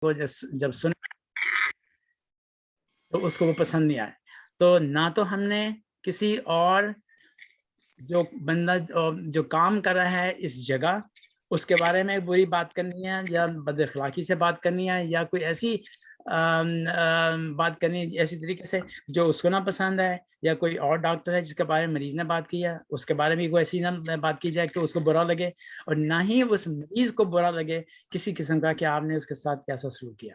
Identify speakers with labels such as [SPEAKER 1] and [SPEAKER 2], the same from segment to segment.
[SPEAKER 1] کو جب سن تو اس کو وہ پسند نہیں آئے. تو نہ تو ہم نے کسی اور جو بندہ جو کام کر رہا ہے اس جگہ اس کے بارے میں بری بات کرنی ہے یا بد اخلاقی سے بات کرنی ہے یا کوئی ایسی بات کرنی ہے ایسی طریقے سے جو اس کو نہ پسند ہے, یا کوئی اور ڈاکٹر ہے جس کے بارے میں مریض نے بات کی ہے اس کے بارے میں کوئی ایسی نہ بات کی جائے کہ اس کو برا لگے, اور نہ ہی اس مریض کو برا لگے کسی قسم کا کہ آپ نے اس کے ساتھ کیسا سلوک کیا.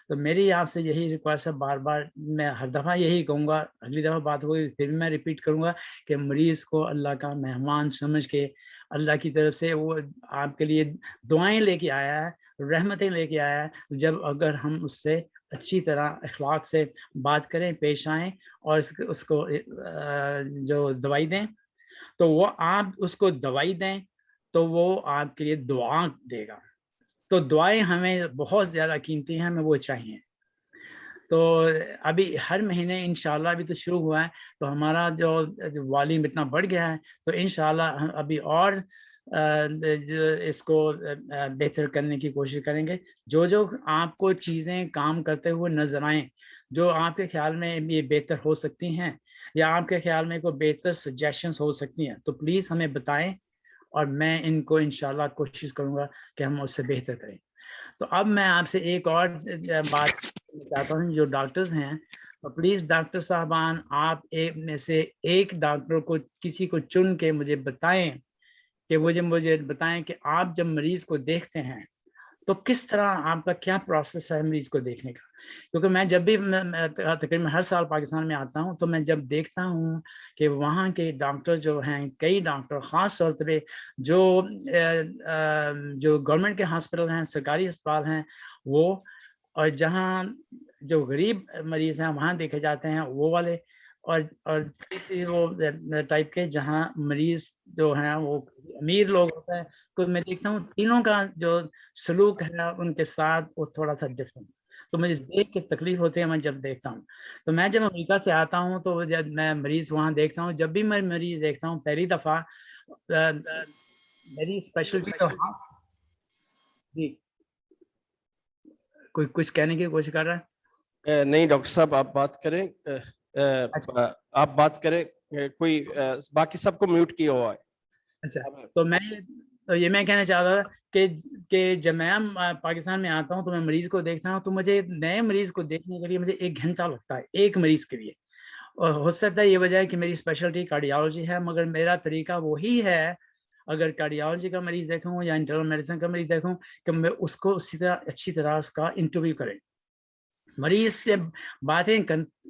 [SPEAKER 1] تو میری آپ سے یہی ریکویسٹ ہے, بار بار میں ہر دفعہ یہی کہوں گا, اگلی دفعہ بات ہوگی پھر میں ریپیٹ کروں گا کہ مریض کو اللہ کا مہمان سمجھ کے اللہ کی طرف سے وہ آپ کے لیے دعائیں لے کے آیا ہے, رحمتیں لے کے آیا ہے. جب اگر ہم اس سے اچھی طرح اخلاق سے بات کریں, پیش آئیں اور اس کو جو دوائی دیں, تو وہ آپ اس کو دوائی دیں تو وہ آپ کے لیے دعا دے گا. تو دعائیں ہمیں بہت زیادہ قیمتی ہیں, ہمیں وہ چاہیے. تو ابھی ہر مہینے انشاءاللہ ابھی تو شروع ہوا ہے تو ہمارا جو والیوم اتنا بڑھ گیا ہے, تو انشاءاللہ ابھی اور اس کو بہتر کرنے کی کوشش کریں گے. جو آپ کو چیزیں کام کرتے ہوئے نظر آئیں, جو آپ کے خیال میں یہ بہتر ہو سکتی ہیں یا آپ کے خیال میں کوئی بہتر سجیشنز ہو سکتی ہیں, تو پلیز ہمیں بتائیں اور میں ان کو انشاءاللہ کوشش کروں گا کہ ہم اس سے بہتر کریں. تو اب میں آپ سے ایک اور بات چاہتا ہوں, جو ڈاکٹرز ہیں پلیز ڈاکٹر صاحبان آپ ایک میں سے ایک ڈاکٹر کو کسی کو چن کے مجھے بتائیں کہ مجھے بتائیں کہ آپ جب مریض کو دیکھتے ہیں تو کس طرح آپ کا کیا پروسیس ہے مریض کو دیکھنے کا. کیونکہ میں جب بھی تقریباً ہر سال پاکستان میں آتا ہوں تو میں جب دیکھتا ہوں کہ وہاں کے ڈاکٹر جو ہیں, کئی ڈاکٹر خاص طور پہ جو گورنمنٹ کے ہاسپٹل ہیں, سرکاری اسپتال ہیں وہ, اور جہاں جو غریب مریض ہیں وہاں دیکھے جاتے ہیں وہ والے, اور کسی وہ ٹائپ کے جہاں مریض جو ہیں وہ امیر لوگ ہوتے ہیں. تو میں دیکھتا ہوں تینوں کا جو سلوک ہے ان کے ساتھ وہ تھوڑا سا ڈفرینٹ, تو مجھے دیکھ کے تکلیف ہوتی ہے میں جب دیکھتا ہوں. تو میں جب امریکہ سے آتا ہوں تو جب میں مریض وہاں دیکھتا ہوں, جب بھی میں مریض دیکھتا ہوں پہلی دفعہ میری اسپیشلٹی تو جی کوئی کچھ کہنے کی کوشش کر رہا ہے؟
[SPEAKER 2] نہیں ڈاکٹر صاحب آپ بات کریں, آپ بات کریں, کوئی باقی سب کو میوٹ کیا ہوا ہے.
[SPEAKER 1] اچھا, تو میں کہنا چاہ رہا تھا کہ جب میں پاکستان میں آتا ہوں تو میں مریض کو دیکھتا ہوں تو مجھے نئے مریض کو دیکھنے کے لیے مجھے 1 گھنٹہ لگتا ہے ایک مریض کے لیے. اور ہو سکتا ہے یہ وجہ ہے کہ میری اسپیشلٹی کارڈیالوجی ہے, مگر میرا طریقہ وہی ہے اگر کارڈیالوجی کا مریض دیکھوں یا انٹرنل میڈیسن کا مریض دیکھوں کہ میں اس کو اسی طرح اچھی طرح اس کا انٹرویو کریں. مریض سے باتیں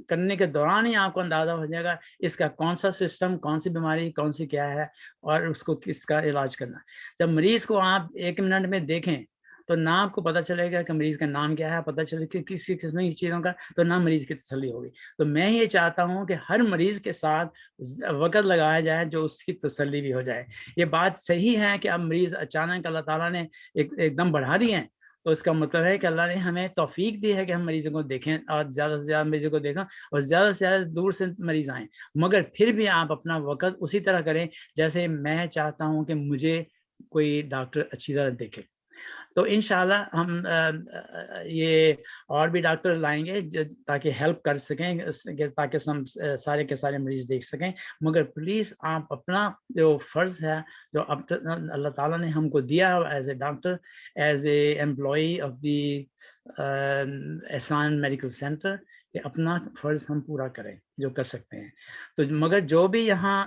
[SPEAKER 1] کرنے کے دوران ہی آپ کو اندازہ ہو جائے گا اس کا کون سا سسٹم, کون سی بیماری, کون سی کیا ہے اور اس کو کس کا علاج کرنا. جب مریض کو آپ 1 منٹ میں دیکھیں تو نہ آپ کو پتہ چلے گا کہ مریض کا نام کیا ہے, پتہ چلے کہ کسی قسم کی چیزوں کا, تو نہ مریض کی تسلی ہوگی. تو میں یہ چاہتا ہوں کہ ہر مریض کے ساتھ وقت لگایا جائے جو اس کی تسلی بھی ہو جائے. یہ بات صحیح ہے کہ اب مریض اچانک اللہ تعالیٰ نے ایک دم بڑھا دیے ہیں, تو اس کا مطلب ہے کہ اللہ نے ہمیں توفیق دی ہے کہ ہم مریضوں کو دیکھیں اور زیادہ سے زیادہ مریضوں کو دیکھیں اور زیادہ سے زیادہ دور سے مریض آئیں. مگر پھر بھی آپ اپنا وقت اسی طرح کریں جیسے میں چاہتا ہوں کہ مجھے کوئی ڈاکٹر اچھی طرح دیکھے. تو انشاءاللہ ہم یہ اور بھی ڈاکٹر لائیں گے تاکہ ہیلپ کر سکیں, تاکہ ہم سارے کے سارے مریض دیکھ سکیں. مگر پلیز آپ اپنا جو فرض ہے جو اب اللہ تعالیٰ نے ہم کو دیا as a doctor, as a employee of the Ehsan medical centre, کہ اپنا فرض ہم پورا کریں جو کر سکتے ہیں. تو مگر جو بھی یہاں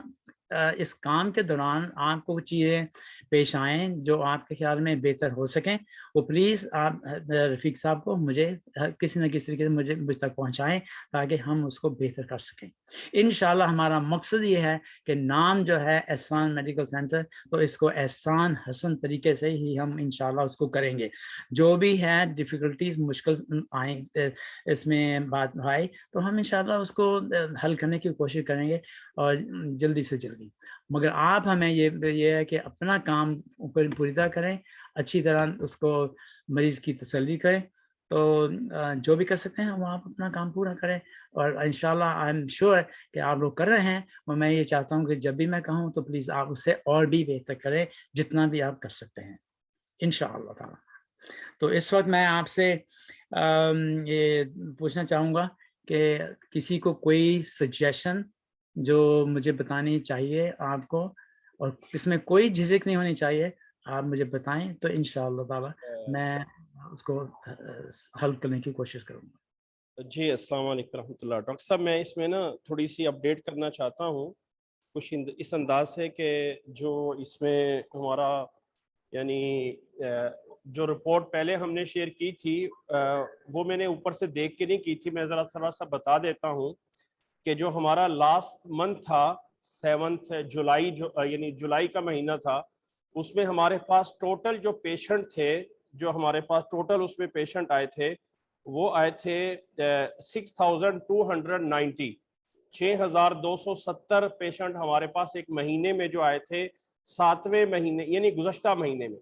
[SPEAKER 1] اس کام کے دوران آپ کو چیزیں پیش آئیں جو آپ کے خیال میں بہتر ہو سکیں, وہ پلیز آپ رفیق صاحب کو مجھے کسی نہ کسی طریقے سے مجھ تک پہنچائیں تاکہ ہم اس کو بہتر کر سکیں. انشاءاللہ ہمارا مقصد یہ ہے کہ نام جو ہے احسان میڈیکل سینٹر, تو اس کو احسان حسن طریقے سے ہی ہم انشاءاللہ اس کو کریں گے. جو بھی ہے ڈیفیکلٹیز مشکل آئیں اس میں بات آئی تو ہم انشاءاللہ اس کو حل کرنے کی کوشش کریں گے اور جلدی سے جلدی. مگر آپ ہمیں یہ ہے کہ اپنا کام پوری طرح کریں, اچھی طرح اس کو مریض کی تسلی کریں. تو جو بھی کر سکتے ہیں وہ آپ اپنا کام پورا کریں, اور انشاءاللہ آئی ایم شیور کہ آپ لوگ کر رہے ہیں, اور میں یہ چاہتا ہوں کہ جب بھی میں کہوں تو پلیز آپ اس سے اور بھی بہتر کریں جتنا بھی آپ کر سکتے ہیں انشاءاللہ تعالیٰ. تو اس وقت میں آپ سے یہ پوچھنا چاہوں گا کہ کسی کو کوئی سجیشن جو مجھے بتانی چاہیے آپ کو، اور اس میں کوئی جھجک نہیں ہونی چاہیے، آپ مجھے بتائیں تو انشاءاللہ تعالی میں اس کو حل کرنے کی کوشش کروں گا۔
[SPEAKER 2] جی السلام علیکم رحمۃ اللہ۔ ڈاکٹر صاحب میں اس میں نا تھوڑی سی اپڈیٹ کرنا چاہتا ہوں کچھ اس انداز سے کہ جو اس میں ہمارا یعنی جو رپورٹ پہلے ہم نے شیئر کی تھی وہ میں نے اوپر سے دیکھ کے نہیں کی تھی، میں ذرا تھوڑا سا بتا دیتا ہوں کہ جو ہمارا لاسٹ منتھ تھا 7 جولائی یعنی جولائی کا مہینہ تھا، اس میں ہمارے پاس ٹوٹل جو پیشنٹ تھے، جو ہمارے پاس ٹوٹل اس میں پیشنٹ آئے تھے وہ آئے تھے 6290 6270 پیشنٹ ہمارے پاس ایک مہینے میں جو آئے تھے 7ویں مہینے یعنی گزشتہ مہینے میں،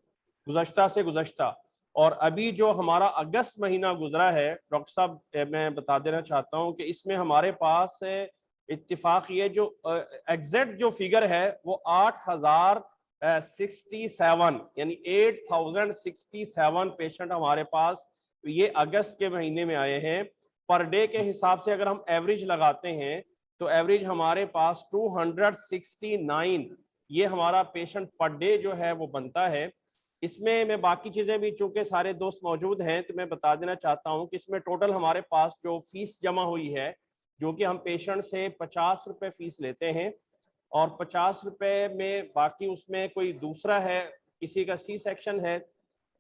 [SPEAKER 2] گزشتہ سے گزشتہ۔ اور ابھی جو ہمارا اگست مہینہ گزرا ہے ڈاکٹر صاحب میں بتا دینا چاہتا ہوں کہ اس میں ہمارے پاس اتفاق یہ جو ایگزیکٹ جو فگر ہے وہ 8067 یعنی 8067 پیشنٹ ہمارے پاس یہ اگست کے مہینے میں آئے ہیں۔ پر ڈے کے حساب سے اگر ہم ایوریج لگاتے ہیں تو ایوریج ہمارے پاس 269 یہ ہمارا پیشنٹ پر ڈے جو ہے وہ بنتا ہے۔ اس میں باقی چیزیں بھی چونکہ سارے دوست موجود ہیں تو میں بتا دینا چاہتا ہوں کہ اس میں ٹوٹل ہمارے پاس جو فیس جمع ہوئی ہے جو کہ ہم پیشنٹ سے 50 روپے فیس لیتے ہیں، اور 50 روپے میں باقی اس میں کوئی دوسرا ہے، کسی کا سی سیکشن ہے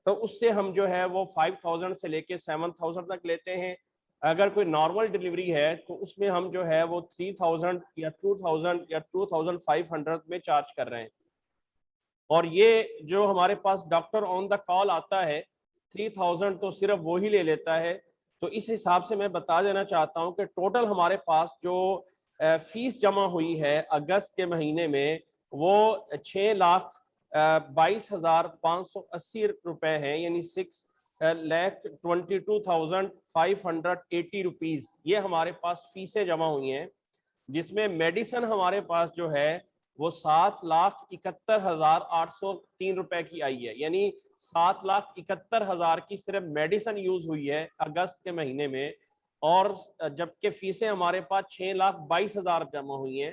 [SPEAKER 2] تو اس سے ہم جو ہے وہ 5000 سے لے کے 7000 تک لیتے ہیں۔ اگر کوئی نارمل ڈیلیوری ہے تو اس میں ہم جو ہے وہ 3000 یا 2000 یا 2500 میں چارج کر رہے ہیں۔ اور یہ جو ہمارے پاس ڈاکٹر آن دا کال آتا ہے 3000 تو صرف وہی لے لیتا ہے۔ تو اس حساب سے میں بتا دینا چاہتا ہوں کہ ٹوٹل ہمارے پاس جو فیس جمع ہوئی ہے اگست کے مہینے میں وہ 6,22,580 روپے ہیں، یعنی 6,22,580 روپیز یہ ہمارے پاس فیسیں جمع ہوئی ہیں، جس میں میڈیسن ہمارے پاس جو ہے وہ 7,71,803 روپے کی آئی ہے، یعنی 7,71,000 کی صرف میڈیسن یوز ہوئی ہے اگست کے مہینے میں، اور جبکہ فیسیں ہمارے پاس 6,22,000 جمع ہوئی ہیں،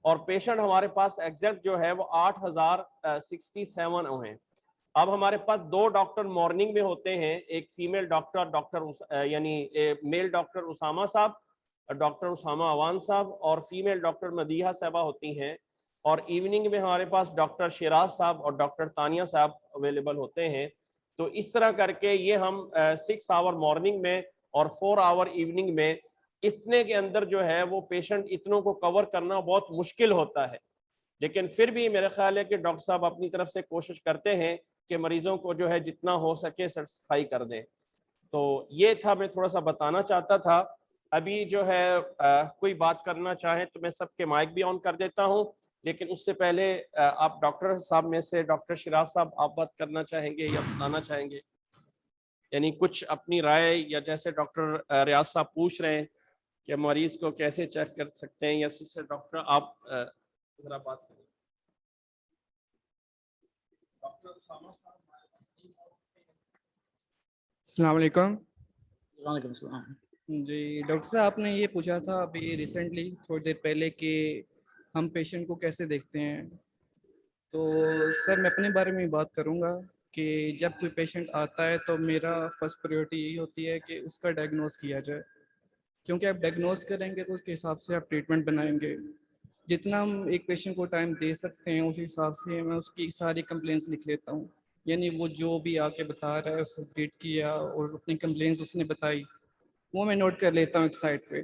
[SPEAKER 2] اور پیشنٹ ہمارے پاس ایگزیکٹ جو ہے وہ 8,067 ہیں۔ اب ہمارے پاس 2 ڈاکٹر مارننگ میں ہوتے ہیں، ایک فیمیل ڈاکٹر یعنی میل ڈاکٹر اسامہ صاحب، ڈاکٹر اسامہ اوان صاحب، اور فیمیل ڈاکٹر مدیحہ صاحبہ ہوتی ہیں، اور ایوننگ میں ہمارے پاس ڈاکٹر شیراز صاحب اور ڈاکٹر تانیہ صاحب اویلیبل ہوتے ہیں۔ تو اس طرح کر کے یہ ہم 6 آور مارننگ میں اور 4 آور ایوننگ میں، اتنے کے اندر جو ہے وہ پیشنٹ اتنوں کو کور کرنا بہت مشکل ہوتا ہے، لیکن پھر بھی میرا خیال ہے کہ ڈاکٹر صاحب اپنی طرف سے کوشش کرتے ہیں کہ مریضوں کو جو ہے جتنا ہو سکے سیٹسفائی کر دیں۔ تو یہ تھا، میں تھوڑا سا بتانا چاہتا تھا۔ ابھی جو ہے کوئی بات کرنا چاہیں تو میں سب کے مائک بھی آن کر دیتا ہوں، لیکن اس سے پہلے آپ ڈاکٹر صاحب میں سے ڈاکٹر شیراز صاحب آپ بات کرنا چاہیں گے یا بتانا چاہیں گے، یعنی کچھ اپنی رائے، یا جیسے ڈاکٹر ریاض صاحب پوچھ رہے ہیں کہ مریض کو کیسے چیک کر سکتے ہیں، یا سے ڈاکٹر آپ ذرا بات کریں۔
[SPEAKER 3] السلام علیکم۔
[SPEAKER 1] وعلیکم السلام۔
[SPEAKER 3] جی ڈاکٹر صاحب، آپ نے یہ پوچھا تھا ابھی ریسنٹلی تھوڑی دیر پہلے کہ ہم پیشنٹ کو کیسے دیکھتے ہیں، تو سر میں اپنے بارے میں بات کروں گا کہ جب کوئی پیشنٹ آتا ہے تو میرا فرسٹ پریورٹی یہی ہوتی ہے کہ اس کا ڈائگنوز کیا جائے، کیونکہ آپ ڈائگنوز کریں گے تو اس کے حساب سے آپ ٹریٹمنٹ بنائیں گے۔ جتنا ہم ایک پیشنٹ کو ٹائم دے سکتے ہیں اس حساب سے میں اس کی ساری کمپلینس لکھ لیتا ہوں، یعنی وہ جو بھی آ کے بتا رہا ہے اس کو ٹریٹ کیا اور اپنی کمپلینس اس نے بتائی وہ میں نوٹ کر لیتا ہوں ایک سائڈ پہ،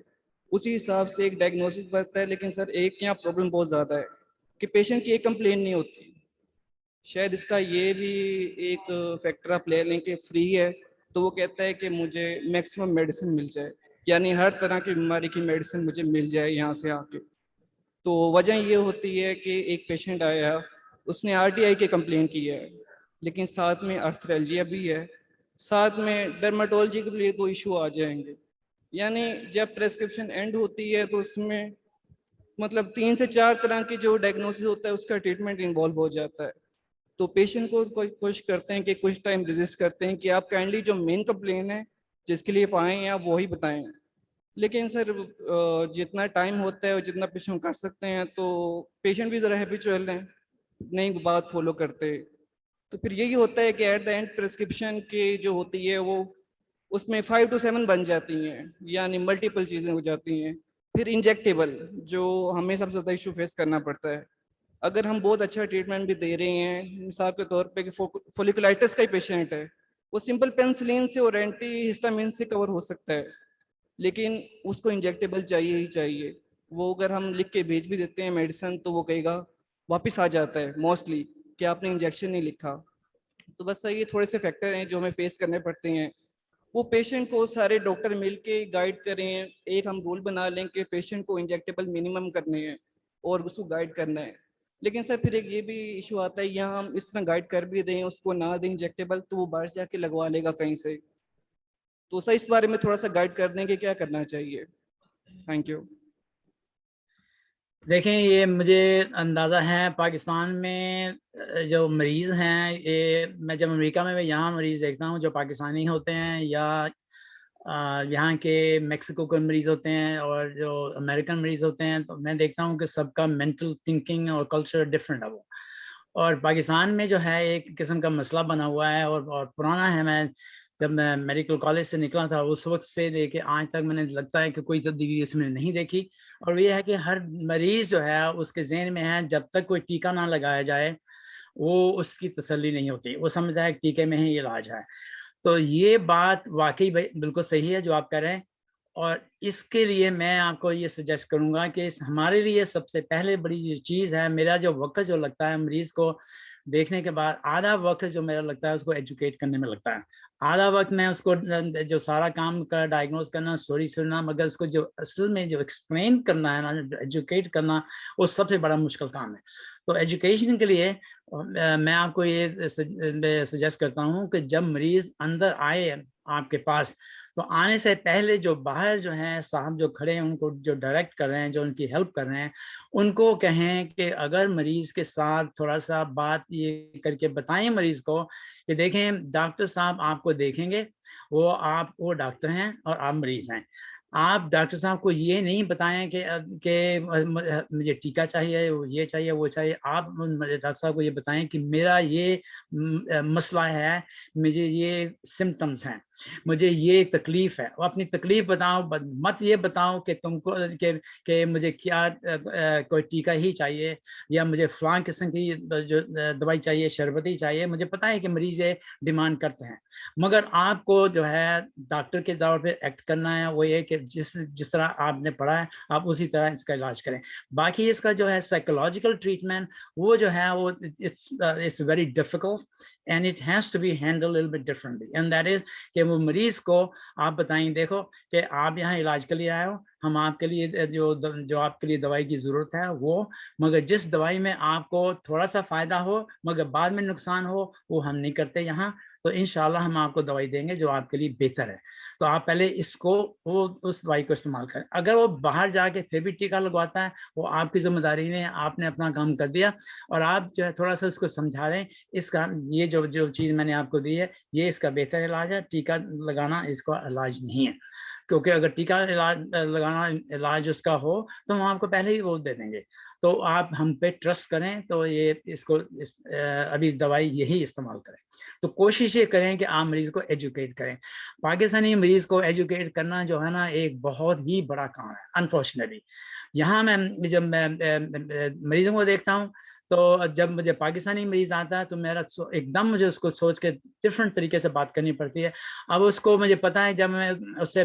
[SPEAKER 3] اسی حساب سے ایک ڈائگنوسس بنتا ہے۔ لیکن سر ایک یہاں پرابلم بہت زیادہ ہے کہ پیشنٹ کی ایک کمپلین نہیں ہوتی، شاید اس کا یہ بھی ایک فیکٹر آپ لے لیں کہ فری ہے تو وہ کہتا ہے کہ مجھے میکسیمم میڈیسن مل جائے، یعنی ہر طرح کی بیماری کی میڈیسن مجھے مل جائے یہاں سے آ کے۔ تو وجہ یہ ہوتی ہے کہ ایک پیشنٹ آیا، اس نے RTI کی کمپلین کی ہے، لیکن ساتھ میں آرتھرالجیا بھی ہے، ساتھ میں ڈرماٹولوجی کے لیے کوئی ایشو آ جائیں گے، یعنی جب پریسکرپشن اینڈ ہوتی ہے تو اس میں مطلب 3 سے 4 طرح کی جو ڈائگنوسس ہوتا ہے اس کا ٹریٹمنٹ انوالو ہو جاتا ہے۔ تو پیشنٹ کو کوشش کرتے ہیں کہ کچھ ٹائم رجسٹ کرتے ہیں کہ آپ کائنڈلی جو مین کمپلین ہے جس کے لیے پائیں ہیں آپ وہی بتائیں. لیکن سر جتنا ٹائم ہوتا ہے اور جتنا پیشنٹ کر سکتے ہیں تو پیشنٹ بھی ذرا ہیبیچوئل ہیں, نئی بات فالو کرتے. تو پھر یہی ہوتا ہے کہ ایٹ دا اینڈ پرسکرپشن کی جو ہوتی ہے وہ اس میں 5 to 7 بن جاتی ہیں, یعنی ملٹیپل چیزیں ہو جاتی ہیں. پھر انجیکٹیبل جو ہمیں سب سے زیادہ ایشو فیس کرنا پڑتا ہے. اگر ہم بہت اچھا ٹریٹمنٹ بھی دے رہے ہیں, مثال کے طور پہ کہ فولیکولائٹس کا ہی پیشنٹ ہے, وہ سمپل پینسلین سے اور اینٹی ہسٹامین سے کور ہو سکتا ہے, لیکن اس کو انجیکٹیبل چاہیے ہی چاہیے. وہ اگر ہم لکھ کے بھیج بھی دیتے ہیں میڈیسن تو وہ کہے گا واپس آ جاتا ہے موسٹلی کہ آپ نے انجیکشن نہیں لکھا. تو بس یہ تھوڑے سے فیکٹر ہیں جو ہمیں فیس کرنے پڑتے ہیں. وہ پیشنٹ کو سارے ڈاکٹر مل کے گائیڈ کریں, ایک ہم رول بنا لیں کہ پیشنٹ کو انجیکٹیبل منیمم کرنے ہیں اور اس کو گائیڈ کرنا ہے. لیکن سر پھر ایک یہ بھی ایشو آتا ہے, یہاں ہم اس طرح گائیڈ کر بھی دیں اس کو نہ دیں انجیکٹیبل تو وہ باہر جا کے لگوا لے گا کہیں سے. تو سر اس بارے میں تھوڑا سا گائیڈ کر دیں کہ کیا کرنا چاہیے. Thank you.
[SPEAKER 1] دیکھیں یہ مجھے اندازہ ہے پاکستان میں جو مریض ہیں, یہ میں جب امریکہ میں یہاں مریض دیکھتا ہوں جو پاکستانی ہوتے ہیں یا یہاں کے میکسیکو کے مریض ہوتے ہیں اور جو امریکن مریض ہوتے ہیں, تو میں دیکھتا ہوں کہ سب کا مینٹل تھنکنگ اور کلچر ڈفرینٹ ہے وہ. اور پاکستان میں جو ہے ایک قسم کا مسئلہ بنا ہوا ہے اور پرانا ہے. میں جب میں میڈیکل کالج سے نکلا تھا اس وقت سے لے کے آج تک میں نے لگتا ہے کہ کوئی تبدیلی اس میں نہیں دیکھی. اور یہ ہے کہ ہر مریض جو ہے اس کے ذہن میں ہے جب تک کوئی ٹیکہ نہ لگایا جائے وہ اس کی تسلی نہیں ہوتی. وہ سمجھتا ہے کہ ٹیکے میں ہی علاج ہے. تو یہ بات واقعی بالکل صحیح ہے جو آپ کہہ رہے ہیں. اور اس کے لیے میں آپ کو یہ سجیسٹ کروں گا کہ ہمارے لیے سب سے پہلے بڑی چیز ہے, میرا جو وقت جو لگتا ہے مریض کو دیکھنے کے بعد, آدھا وقت جو میرا لگتا ہے اس کو ایجوکیٹ کرنے میں لگتا ہے. آدھا وقت میں اس کو جو سارا کام کا ڈائگنوز کرنا, اسٹوری سننا, مگر اس کو جو اصل میں جو ایکسپلین کرنا ہے نا, ایجوکیٹ کرنا, وہ سب سے بڑا مشکل کام ہے. تو ایجوکیشن کے لیے میں آپ کو یہ سجیسٹ کرتا ہوں کہ جب مریض اندر آئے آپ کے پاس تو آنے سے پہلے جو باہر جو ہیں صاحب جو کھڑے ہیں ان کو جو ڈائریکٹ کر رہے ہیں, جو ان کی ہیلپ کر رہے ہیں, ان کو کہیں کہ اگر مریض کے ساتھ تھوڑا سا بات یہ کر کے بتائیں مریض کو کہ دیکھیں ڈاکٹر صاحب آپ کو دیکھیں گے, وہ ڈاکٹر ہیں اور آپ مریض ہیں. آپ ڈاکٹر صاحب کو یہ نہیں بتائیں کہ مجھے ٹیکہ چاہیے, یہ چاہیے, وہ چاہیے. آپ ڈاکٹر صاحب کو یہ بتائیں کہ میرا یہ مسئلہ ہے, مجھے یہ سمٹمس ہیں, مجھے یہ تکلیف ہے. وہ اپنی تکلیف بتاؤ, مت یہ بتاؤ کہ تم کو کہ مجھے کیا کوئی ٹیکہ ہی چاہیے یا مجھے فلاں قسم کی جو دوائی چاہیے, شربتی چاہیے. مجھے پتہ ہے کہ مریض یہ ڈیمانڈ کرتے ہیں, مگر آپ کو جو ہے ڈاکٹر کے طور پہ ایکٹ کرنا ہے. وہ یہ کہ جس طرح آپ نے پڑھا ہے آپ اسی طرح اس کا علاج کریں. باقی اس کا جو ہے سائیکولوجیکل ٹریٹمنٹ وہ جو ہے وہ it's very difficult and it has to be handled a little bit differently, and that is کہ وہ مریض کو آپ بتائیں دیکھو کہ آپ یہاں علاج کے لیے آئے ہو, ہم آپ کے لیے جو آپ کے لیے دوائی کی ضرورت ہے وہ, مگر جس دوائی میں آپ کو تھوڑا سا فائدہ ہو مگر بعد میں نقصان ہو وہ ہم نہیں کرتے یہاں. تو انشاءاللہ ہم آپ کو دوائی دیں گے جو آپ کے لیے بہتر ہے. تو آپ پہلے اس کو اس دوائی کو استعمال کریں. اگر وہ باہر جا کے پھر بھی ٹیکہ لگواتا ہے وہ آپ کی ذمہ داری نہیں ہے, آپ نے اپنا کام کر دیا. اور آپ جو ہے تھوڑا سا اس کو سمجھا رہے ہیں اس کا یہ جو چیز میں نے آپ کو دی ہے یہ اس کا بہتر علاج ہے, ٹیکہ لگانا اس کا علاج نہیں ہے. کیونکہ اگر ٹیکہ لگانا علاج اس کا ہو تو ہم آپ کو پہلے ہی وہ دے دیں گے. تو آپ ہم پہ ٹرسٹ کریں تو یہ اس کو ابھی دوائی یہی استعمال کریں. تو کوشش یہ کریں کہ آپ مریض کو ایجوکیٹ کریں. پاکستانی مریض کو ایجوکیٹ کرنا جو ہے نا ایک بہت ہی بڑا کام ہے. انفارچونیٹلی یہاں میں جب میں مریضوں کو دیکھتا ہوں تو جب مجھے پاکستانی مریض آتا ہے تو میرا ایک دم مجھے اس کو سوچ کے ڈفرینٹ طریقے سے بات کرنی پڑتی ہے. اب اس کو مجھے پتا ہے جب میں اس سے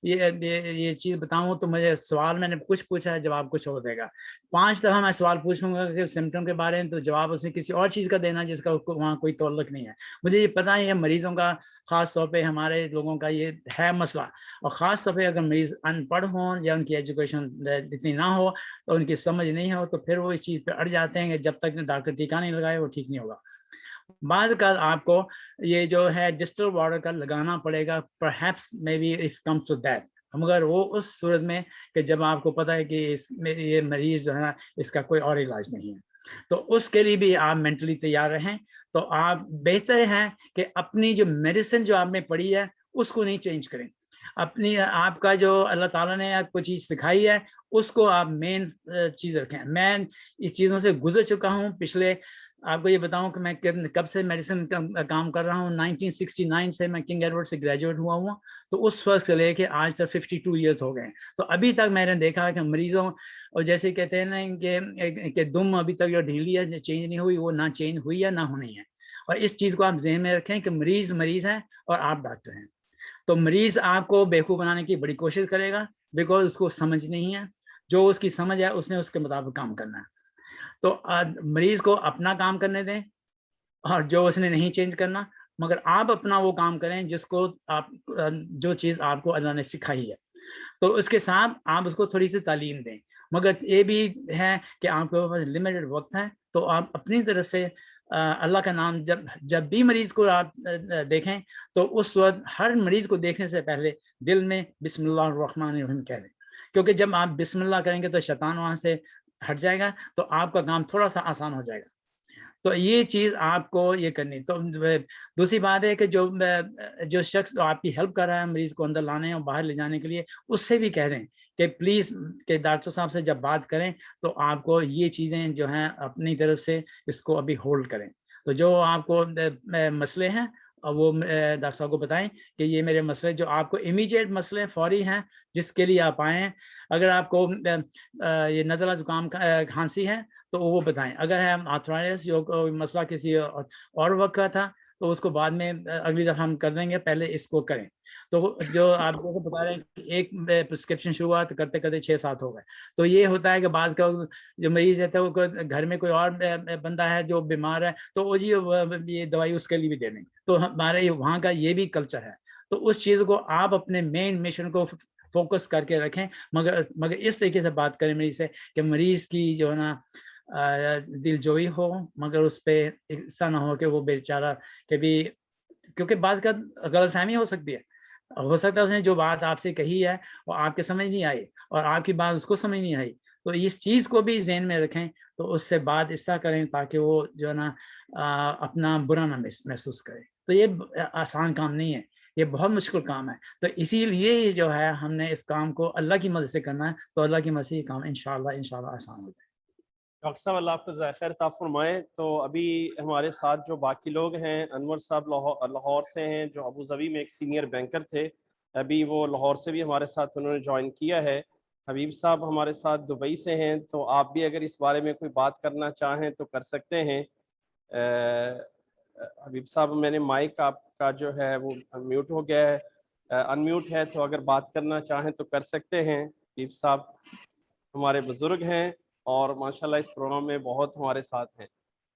[SPEAKER 1] یہ چیز بتاؤں تو مجھے سوال میں نے کچھ پوچھا ہے جواب کچھ اور دے گا. 5 دفعہ میں سوال پوچھوں گا کہ سمٹم کے بارے میں تو جواب اس نے کسی اور چیز کا دینا جس کا وہاں کوئی تعلق نہیں ہے. مجھے یہ پتا ہے یہ مریضوں کا خاص طور پہ ہمارے لوگوں کا یہ ہے مسئلہ, اور خاص طور پہ اگر مریض ان پڑھ ہوں یا ان کی ایجوکیشن اتنی نہ ہو تو ان کی سمجھ نہیں ہو تو پھر وہ اس چیز پہ اڑ جاتے ہیں کہ جب تک ڈاکٹر ٹیکہ نہیں لگائے وہ ٹھیک نہیں ہوگا. بعض کا آپ کو یہ جو ہے ڈسٹل واٹر کا لگانا پڑے گا, perhaps may be if comes to that, مگر وہ اس صورت میں کہ جب آپ کو پتہ ہے کہ یہ مریض جو ہے نا اس کا کوئی اور علاج نہیں ہے. تو اس کے لیے بھی آپ مینٹلی تیار رہیں. تو آپ بہتر ہے کہ اپنی جو میڈیسن جو آپ نے پڑھی ہے اس کو نہیں چینج کریں. اپنی آپ کا جو اللہ تعالیٰ نے آپ کو چیز سکھائی ہے اس کو آپ مین چیز رکھیں. میں اس چیزوں سے گزر چکا ہوں. پچھلے آپ کو یہ بتاؤں کہ میں کب سے میڈیسن کا کام کر رہا ہوں. 1969 سے میں کنگ ایڈورڈ سے گریجویٹ ہوا ہوں. تو اس وقت سے لے کے آج تک 52 ایئرس ہو گئے ہیں. تو ابھی تک میں نے دیکھا کہ مریضوں اور جیسے کہتے ہیں نا کہ دم ابھی تک جو ڈھیلی ہے چینج نہیں ہوئی, وہ نہ چینج ہوئی ہے نہ ہونی ہے. اور اس چیز کو آپ ذہن میں رکھیں کہ مریض مریض ہیں اور آپ ڈاکٹر ہیں. تو مریض آپ کو بیوقوف بنانے کی بڑی کوشش کرے گا بیکاز اس کو سمجھ نہیں ہے. جو اس کی سمجھ ہے اس نے اس کے مطابق کام کرنا ہے. تو مریض کو اپنا کام کرنے دیں اور جو اس نے نہیں چینج کرنا, مگر آپ اپنا وہ کام کریں جس کو آپ جو چیز آپ کو اللہ نے سکھائی ہے. تو اس کے ساتھ آپ اس کو تھوڑی سی تعلیم دیں. مگر یہ بھی ہے کہ آپ کے پاس لمیٹڈ وقت ہے تو آپ اپنی طرف سے اللہ کا نام جب بھی مریض کو آپ دیکھیں تو اس وقت ہر مریض کو دیکھنے سے پہلے دل میں بسم اللہ الرحمن الرحیم کہہ دیں. کیونکہ جب آپ بسم اللہ کریں گے تو شیطان وہاں سے ہٹ جائے گا, تو آپ کا کام تھوڑا سا آسان ہو جائے گا. تو یہ چیز آپ کو یہ کرنی. تو دوسری بات ہے کہ جو شخص آپ کی ہیلپ کر رہا ہے مریض کو اندر لانے اور باہر لے جانے کے لیے, اس سے بھی کہہ دیں کہ پلیز کہ ڈاکٹر صاحب سے جب بات کریں تو آپ کو یہ چیزیں جو ہیں اپنی طرف سے اس کو ابھی ہولڈ کریں. تو جو آپ کو مسئلے ہیں وہ ڈاکٹر صاحب کو بتائیں کہ یہ میرے مسئلے جو آپ کو امیجیٹ مسئلے فوری ہیں جس کے لیے آپ آئے ہیں. اگر آپ کو یہ نزلہ زکام کھانسی ہے تو وہ بتائیں. اگر ہے آرتھرائٹس جو مسئلہ کسی اور وقت کا تھا تو اس کو بعد میں اگلی دفعہ ہم کر دیں گے, پہلے اس کو کریں. تو جو آپ کو بتا رہے ہیں کہ ایک پرسکرپشن شروع ہوا تو کرتے کرتے 6-7 ہو گئے. تو یہ ہوتا ہے کہ بعض کا جو مریض رہتا ہے وہ گھر میں کوئی اور بندہ ہے جو بیمار ہے تو وہ جی یہ دوائی اس کے لیے بھی دے دیں. تو ہمارے وہاں کا یہ بھی کلچر ہے. تو اس چیز کو آپ اپنے مین مشن کو فوکس کر کے رکھیں, مگر اس طریقے سے بات کریں مریض سے کہ مریض کی جو ہے نا دل جوئی ہو, مگر اس پہ ایسا نہ ہو کہ وہ بیچارہ کبھی, کیونکہ بعض کا غلط فہمی ہو سکتی ہے. ہو سکتا ہے اس نے جو بات آپ سے کہی ہے وہ آپ کے سمجھ نہیں آئی اور آپ کی بات اس کو سمجھ نہیں آئی. تو اس چیز کو بھی ذہن میں رکھیں. تو اس سے بات اس طرح کریں تاکہ وہ جو ہے نا اپنا برا نہ محسوس کرے. تو یہ آسان کام نہیں ہے, یہ بہت مشکل کام ہے. تو اسی لیے جو ہے ہم نے اس کام کو اللہ کی مدد سے کرنا ہے. تو اللہ کی مدد سے یہ کام انشاءاللہ آسان ہو جائے.
[SPEAKER 2] ڈاکٹر صاحب اللہ آپ کو ذائقہ خیر عطا فرمائے. تو ابھی ہمارے ساتھ جو باقی لوگ ہیں, انور صاحب لاہور سے ہیں جو ابو ظبی میں ایک سینئر بینکر تھے, ابھی وہ لاہور سے بھی ہمارے ساتھ انہوں نے جوائن کیا ہے. حبیب صاحب ہمارے ساتھ دبئی سے ہیں, تو آپ بھی اگر اس بارے میں کوئی بات کرنا چاہیں تو کر سکتے ہیں. حبیب صاحب میں نے مائک آپ کا جو ہے وہ میوٹ ہو گیا ہے, انمیوٹ ہے, تو اگر بات کرنا چاہیں تو کر سکتے ہیں. حبیب صاحب ہمارے بزرگ ہیں اور ماشاءاللہ اس پروگرام میں بہت ہمارے ساتھ ہیں.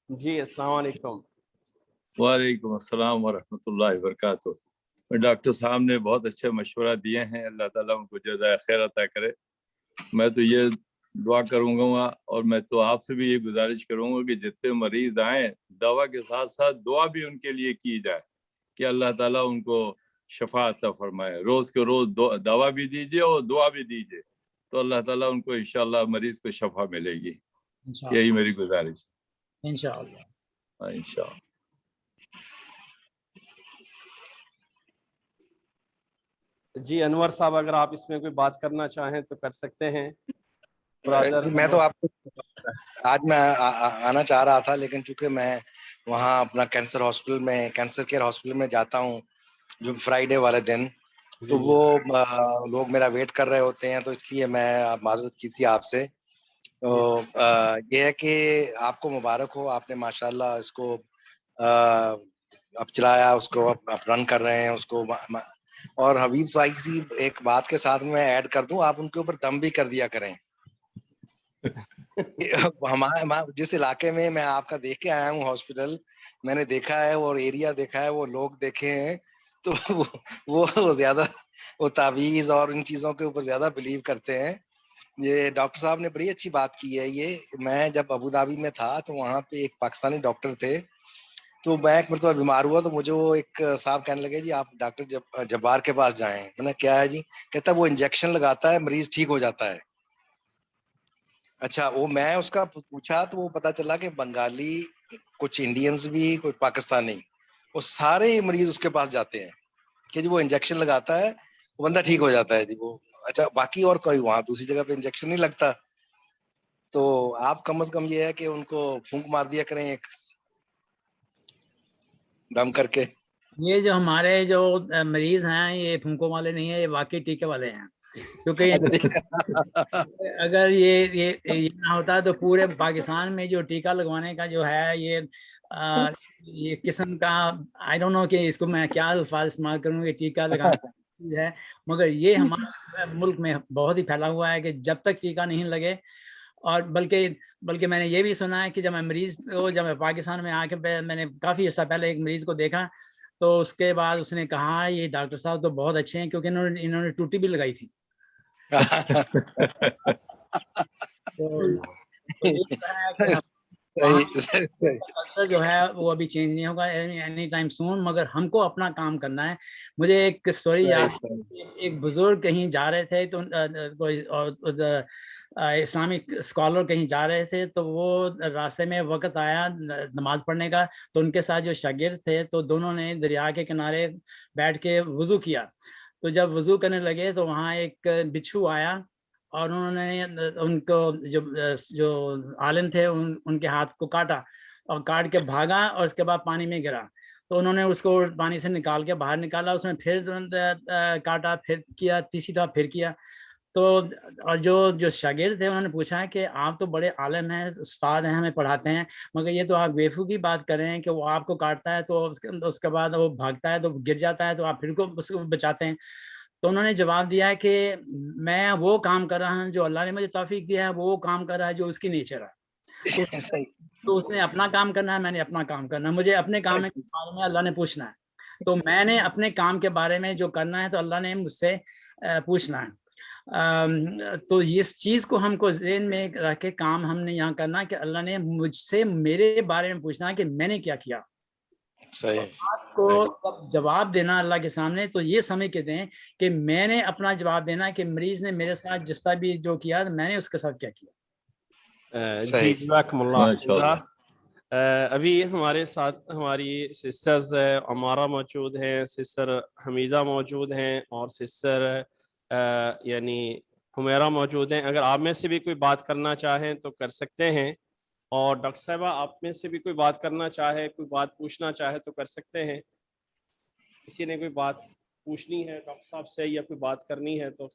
[SPEAKER 2] جی السلام علیکم.
[SPEAKER 4] وعلیکم السلام ورحمۃ اللہ وبرکاتہ. ڈاکٹر صاحب نے بہت اچھے مشورہ دیے ہیں, اللہ تعالیٰ ان کو جزائے خیر عطا کرے. میں تو یہ دعا کروں گا اور میں تو آپ سے بھی یہ گزارش کروں گا کہ جتنے مریض آئیں دوا کے ساتھ ساتھ دعا بھی ان کے لیے کی جائے کہ اللہ تعالیٰ ان کو شفا عطا فرمائے. روز کے روز دوا بھی دیجیے اور دعا بھی دیجیے, تو اللہ تعالیٰ ان کو انشاءاللہ مریض کو شفا ملے گی. یہی میری گزارش.
[SPEAKER 1] انشاءاللہ
[SPEAKER 4] انشاءاللہ.
[SPEAKER 2] جی انور صاحب اگر آپ اس میں کوئی بات کرنا چاہیں تو کر سکتے ہیں.
[SPEAKER 5] میں تو آپ کو آج میں آنا چاہ رہا تھا, لیکن چونکہ میں وہاں اپنا کینسر ہاسپٹل میں کینسر کیئر ہاسپٹل میں جاتا ہوں جو فرائیڈے والے دن, تو وہ لوگ میرا ویٹ کر رہے ہوتے ہیں, تو اس لیے میں معذرت کی تھی آپ سے. تو یہ ہے کہ آپ کو مبارک ہو, آپ نے ماشاءاللہ اس کو اب چلایا, اس کو اب رن کر رہے ہیں اس کو. اور حبیب بھائی کی ایک بات کے ساتھ میں ایڈ کر دوں, آپ ان کے اوپر دم بھی کر دیا کریں. ہمارے جس علاقے میں میں آپ کا دیکھ کے آیا ہوں ہاسپٹل, میں نے دیکھا ہے اور ایریا دیکھا ہے, وہ لوگ دیکھے ہیں, تو وہ زیادہ وہ تعویذ اور ان چیزوں کے اوپر زیادہ بلیو کرتے ہیں. یہ ڈاکٹر صاحب نے بڑی اچھی بات کی ہے. یہ میں جب ابو دھابی میں تھا تو وہاں پہ ایک پاکستانی ڈاکٹر تھے, تو میں ایک مرتبہ بیمار ہوا تو مجھے وہ ایک صاحب کہنے لگے جی آپ ڈاکٹر جبار کے پاس جائیں. میں نے کیا ہے جی؟ کہتا وہ انجیکشن لگاتا ہے, مریض ٹھیک ہو جاتا ہے. اچھا وہ میں اس کا پوچھا تو وہ پتا چلا کہ بنگالی, کچھ انڈینز بھی, کوئی پاکستانی, وہ سارے مریض اس کے پاس جاتے ہیں کہ جب وہ انجیکشن لگاتا ہے وہ بندہ ٹھیک ہو جاتا ہے جی وہ. اچھا باقی اور کوئی وہاں دوسری جگہ پہ انجیکشن نہیں لگتا, تو آپ کم از کم یہ ہے کہ ان کو پھونک مار دیا کریں ایک دم کر کے.
[SPEAKER 1] یہ جو ہمارے جو مریض ہیں یہ پھونکوں والے نہیں ہیں, یہ واقعی ٹیکے والے ہیں, کیونکہ اگر یہ نہ ہوتا تو پورے پاکستان میں جو ٹیکہ لگوانے کا جو ہے یہ قسم کا آئی ڈونٹ نو کہ اس کو میں کیا الفاظ استعمال کروں کہ ٹیکہ لگانا چیز ہے, مگر یہ ہمارے ملک میں بہت ہی پھیلا ہوا ہے کہ جب تک ٹیکہ نہیں لگے. اور بلکہ میں نے یہ بھی سنا ہے کہ جب میں پاکستان میں آ کے میں نے کافی عرصہ پہلے ایک مریض کو دیکھا تو اس کے بعد اس نے کہا یہ ڈاکٹر صاحب تو بہت اچھے ہیں کیونکہ انہوں نے ٹوٹی بھی لگائی تھی. کلچر جو ہے وہ ابھی چینج نہیں ہوگا اینی ٹائم سون, مگر ہم کو اپنا کام کرنا ہے. مجھے ایک اسٹوری یاد ہے, ایک بزرگ کہیں جا رہے تھے تو اسلامک اسکالر کہیں جا رہے تھے تو وہ راستے میں وقت آیا نماز پڑھنے کا, تو ان کے ساتھ جو شاگرد تھے تو دونوں نے دریا کے کنارے بیٹھ کے وضو کیا. تو جب وضو کرنے لگے تو وہاں ایک بچھو آیا اور انہوں نے ان کو جو عالم تھے ان کے ہاتھ کو کاٹا اور کاٹ کے بھاگا اور اس کے بعد پانی میں گرا. تو انہوں نے اس کو پانی سے نکال کے باہر نکالا, اس میں پھر کاٹا, پھر کیا, تیسری دفعہ پھر کیا. تو اور جو شاگرد تھے انہوں نے پوچھا کہ آپ تو بڑے عالم ہیں, استاد ہیں, ہمیں پڑھاتے ہیں, مگر یہ تو آپ بیوقوفی کی بات کر رہے ہیں کہ وہ آپ کو کاٹتا ہے تو اس کے بعد وہ بھاگتا ہے تو گر جاتا ہے تو آپ پھر اس کو بچاتے ہیں. تو انہوں نے جواب دیا کہ میں وہ کام کر رہا ہوں جو اللہ نے مجھے توفیق دیا ہے, وہ کام کر رہا ہے جو اس کی نیچر ہے. تو اس نے اپنا کام کرنا ہے, میں نے اپنا کام کرنا ہے, مجھے اپنے کام کے بارے میں اللہ نے پوچھنا ہے, تو میں نے اپنے کام کے بارے میں جو کرنا ہے تو اللہ نے مجھ سے پوچھنا ہے. تو اس چیز کو ہم کو ذہن میں رکھ کے کام ہم نے یہاں کرنا کہ اللہ نے مجھ سے میرے بارے میں پوچھنا کہ میں نے کیا کیا. آپ کو جواب دینا اللہ کے سامنے تو یہ سمجھ کے دیں کہ میں نے اپنا جواب دینا کہ مریض نے میرے ساتھ جس طرح بھی جو کیا میں نے اس کے ساتھ کیا کیا.
[SPEAKER 2] جی جزاکم اللہ. ابھی ہمارے ساتھ ہماری سسٹرز عمارہ موجود ہیں, سسٹر حمیدہ موجود ہیں اور سسٹر یعنی حمیرہ موجود ہیں. اگر آپ میں سے بھی کوئی بات کرنا چاہیں تو کر سکتے ہیں, اور ڈاکٹر صاحبہ آپ میں سے بھی کوئی بات کرنا چاہے, کوئی بات پوچھنا چاہے تو کر سکتے ہیں. کسی نے کوئی بات پوچھنی ہے ڈاکٹر صاحب سے یا کوئی بات کرنی ہے تو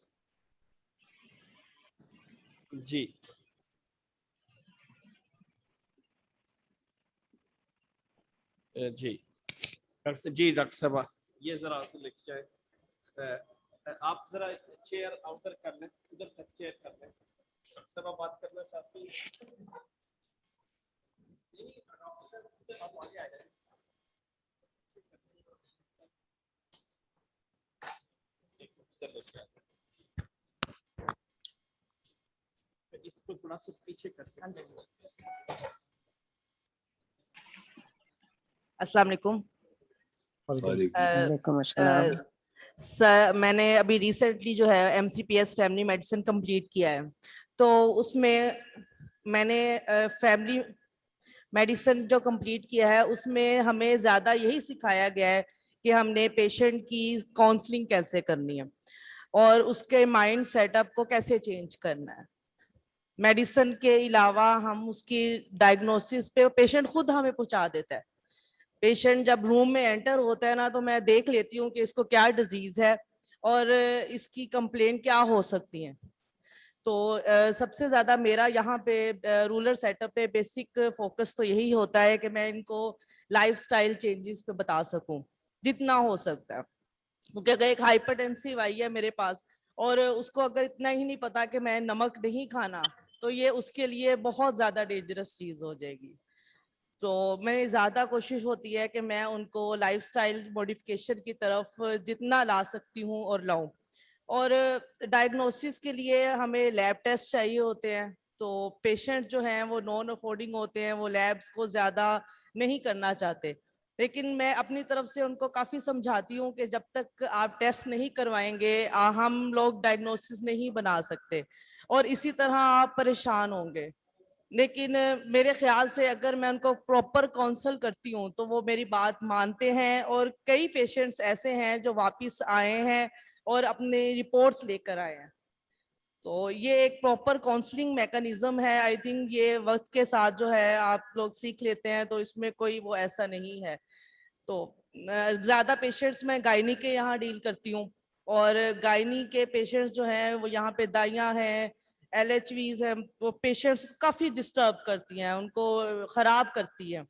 [SPEAKER 2] جی. جی ڈاکٹر صاحبہ یہ ذرا لکھ جائے, آپ ذرا چیئر ادھر کر لیں, ادھر تک چیئر کر لیں. ڈاکٹر صاحبہ بات کرنا چاہتی ہیں. اس کو تھوڑا سا پیچھے کر سکتے ہیں.
[SPEAKER 6] السلام علیکم.
[SPEAKER 1] وعلیکم السلام.
[SPEAKER 6] میں نے ابھی ریسنٹلی جو ہے MCPS فیملی میڈیسن کمپلیٹ کیا ہے, تو اس میں میں نے فیملی میڈیسن جو کمپلیٹ کیا ہے اس میں ہمیں زیادہ یہی سکھایا گیا ہے کہ ہم نے پیشنٹ کی کاؤنسلنگ کیسے کرنی ہے اور اس کے مائنڈ سیٹ اپ کو کیسے چینج کرنا ہے. میڈیسن کے علاوہ ہم اس کی ڈائگنوسس پہ پیشنٹ خود ہمیں پہنچا دیتا ہے. پیشنٹ جب روم میں انٹر ہوتا ہے نا تو میں دیکھ لیتی ہوں کہ اس کو کیا ڈیزیز ہے اور اس کی کمپلین کیا ہو سکتی ہیں. تو سب سے زیادہ میرا یہاں پہ رولر سیٹ اپ پہ بیسک فوکس تو یہی ہوتا ہے کہ میں ان کو لائف سٹائل چینجز پہ بتا سکوں جتنا ہو سکتا ہے, کیونکہ اگر ایک ہائپر ٹینسیو آئی ہے میرے پاس اور اس کو اگر اتنا ہی نہیں پتا کہ میں نمک نہیں کھانا تو یہ اس کے لیے بہت زیادہ ڈینجرس چیز ہو جائے گی. تو میں زیادہ کوشش ہوتی ہے کہ میں ان کو لائف سٹائل موڈیفکیشن کی طرف جتنا لا سکتی ہوں اور لاؤں. اور ڈائگنوسس کے لیے ہمیں لیب ٹیسٹ چاہیے ہوتے ہیں, تو پیشنٹ جو ہیں وہ نان افورڈنگ ہوتے ہیں, وہ لیبس کو زیادہ نہیں کرنا چاہتے, لیکن میں اپنی طرف سے ان کو کافی سمجھاتی ہوں کہ جب تک آپ ٹیسٹ نہیں کروائیں گے ہم لوگ ڈائگنوسس نہیں بنا سکتے. اور اسی طرح آپ پریشان ہوں گے. لیکن میرے خیال سے اگر میں ان کو پراپر کاؤنسل کرتی ہوں تو وہ میری بات مانتے ہیں, اور کئی پیشنٹس ایسے ہیں جو واپس آئے ہیں اور اپنے رپورٹس لے کر آئے ہیں. تو یہ ایک پراپر کاؤنسلنگ میکانزم ہے. آئی تھنک یہ وقت کے ساتھ جو ہے آپ لوگ سیکھ لیتے ہیں, تو اس میں کوئی وہ ایسا نہیں ہے. تو زیادہ پیشنٹس میں گائنی کے یہاں ڈیل کرتی ہوں, اور گائنی کے پیشنٹس جو ہیں وہ یہاں پہ دائیاں ہیں, ایل ایچ ویز ہیں, وہ پیشنٹس کافی ڈسٹرب کرتی ہیں, ان کو خراب کرتی ہیں.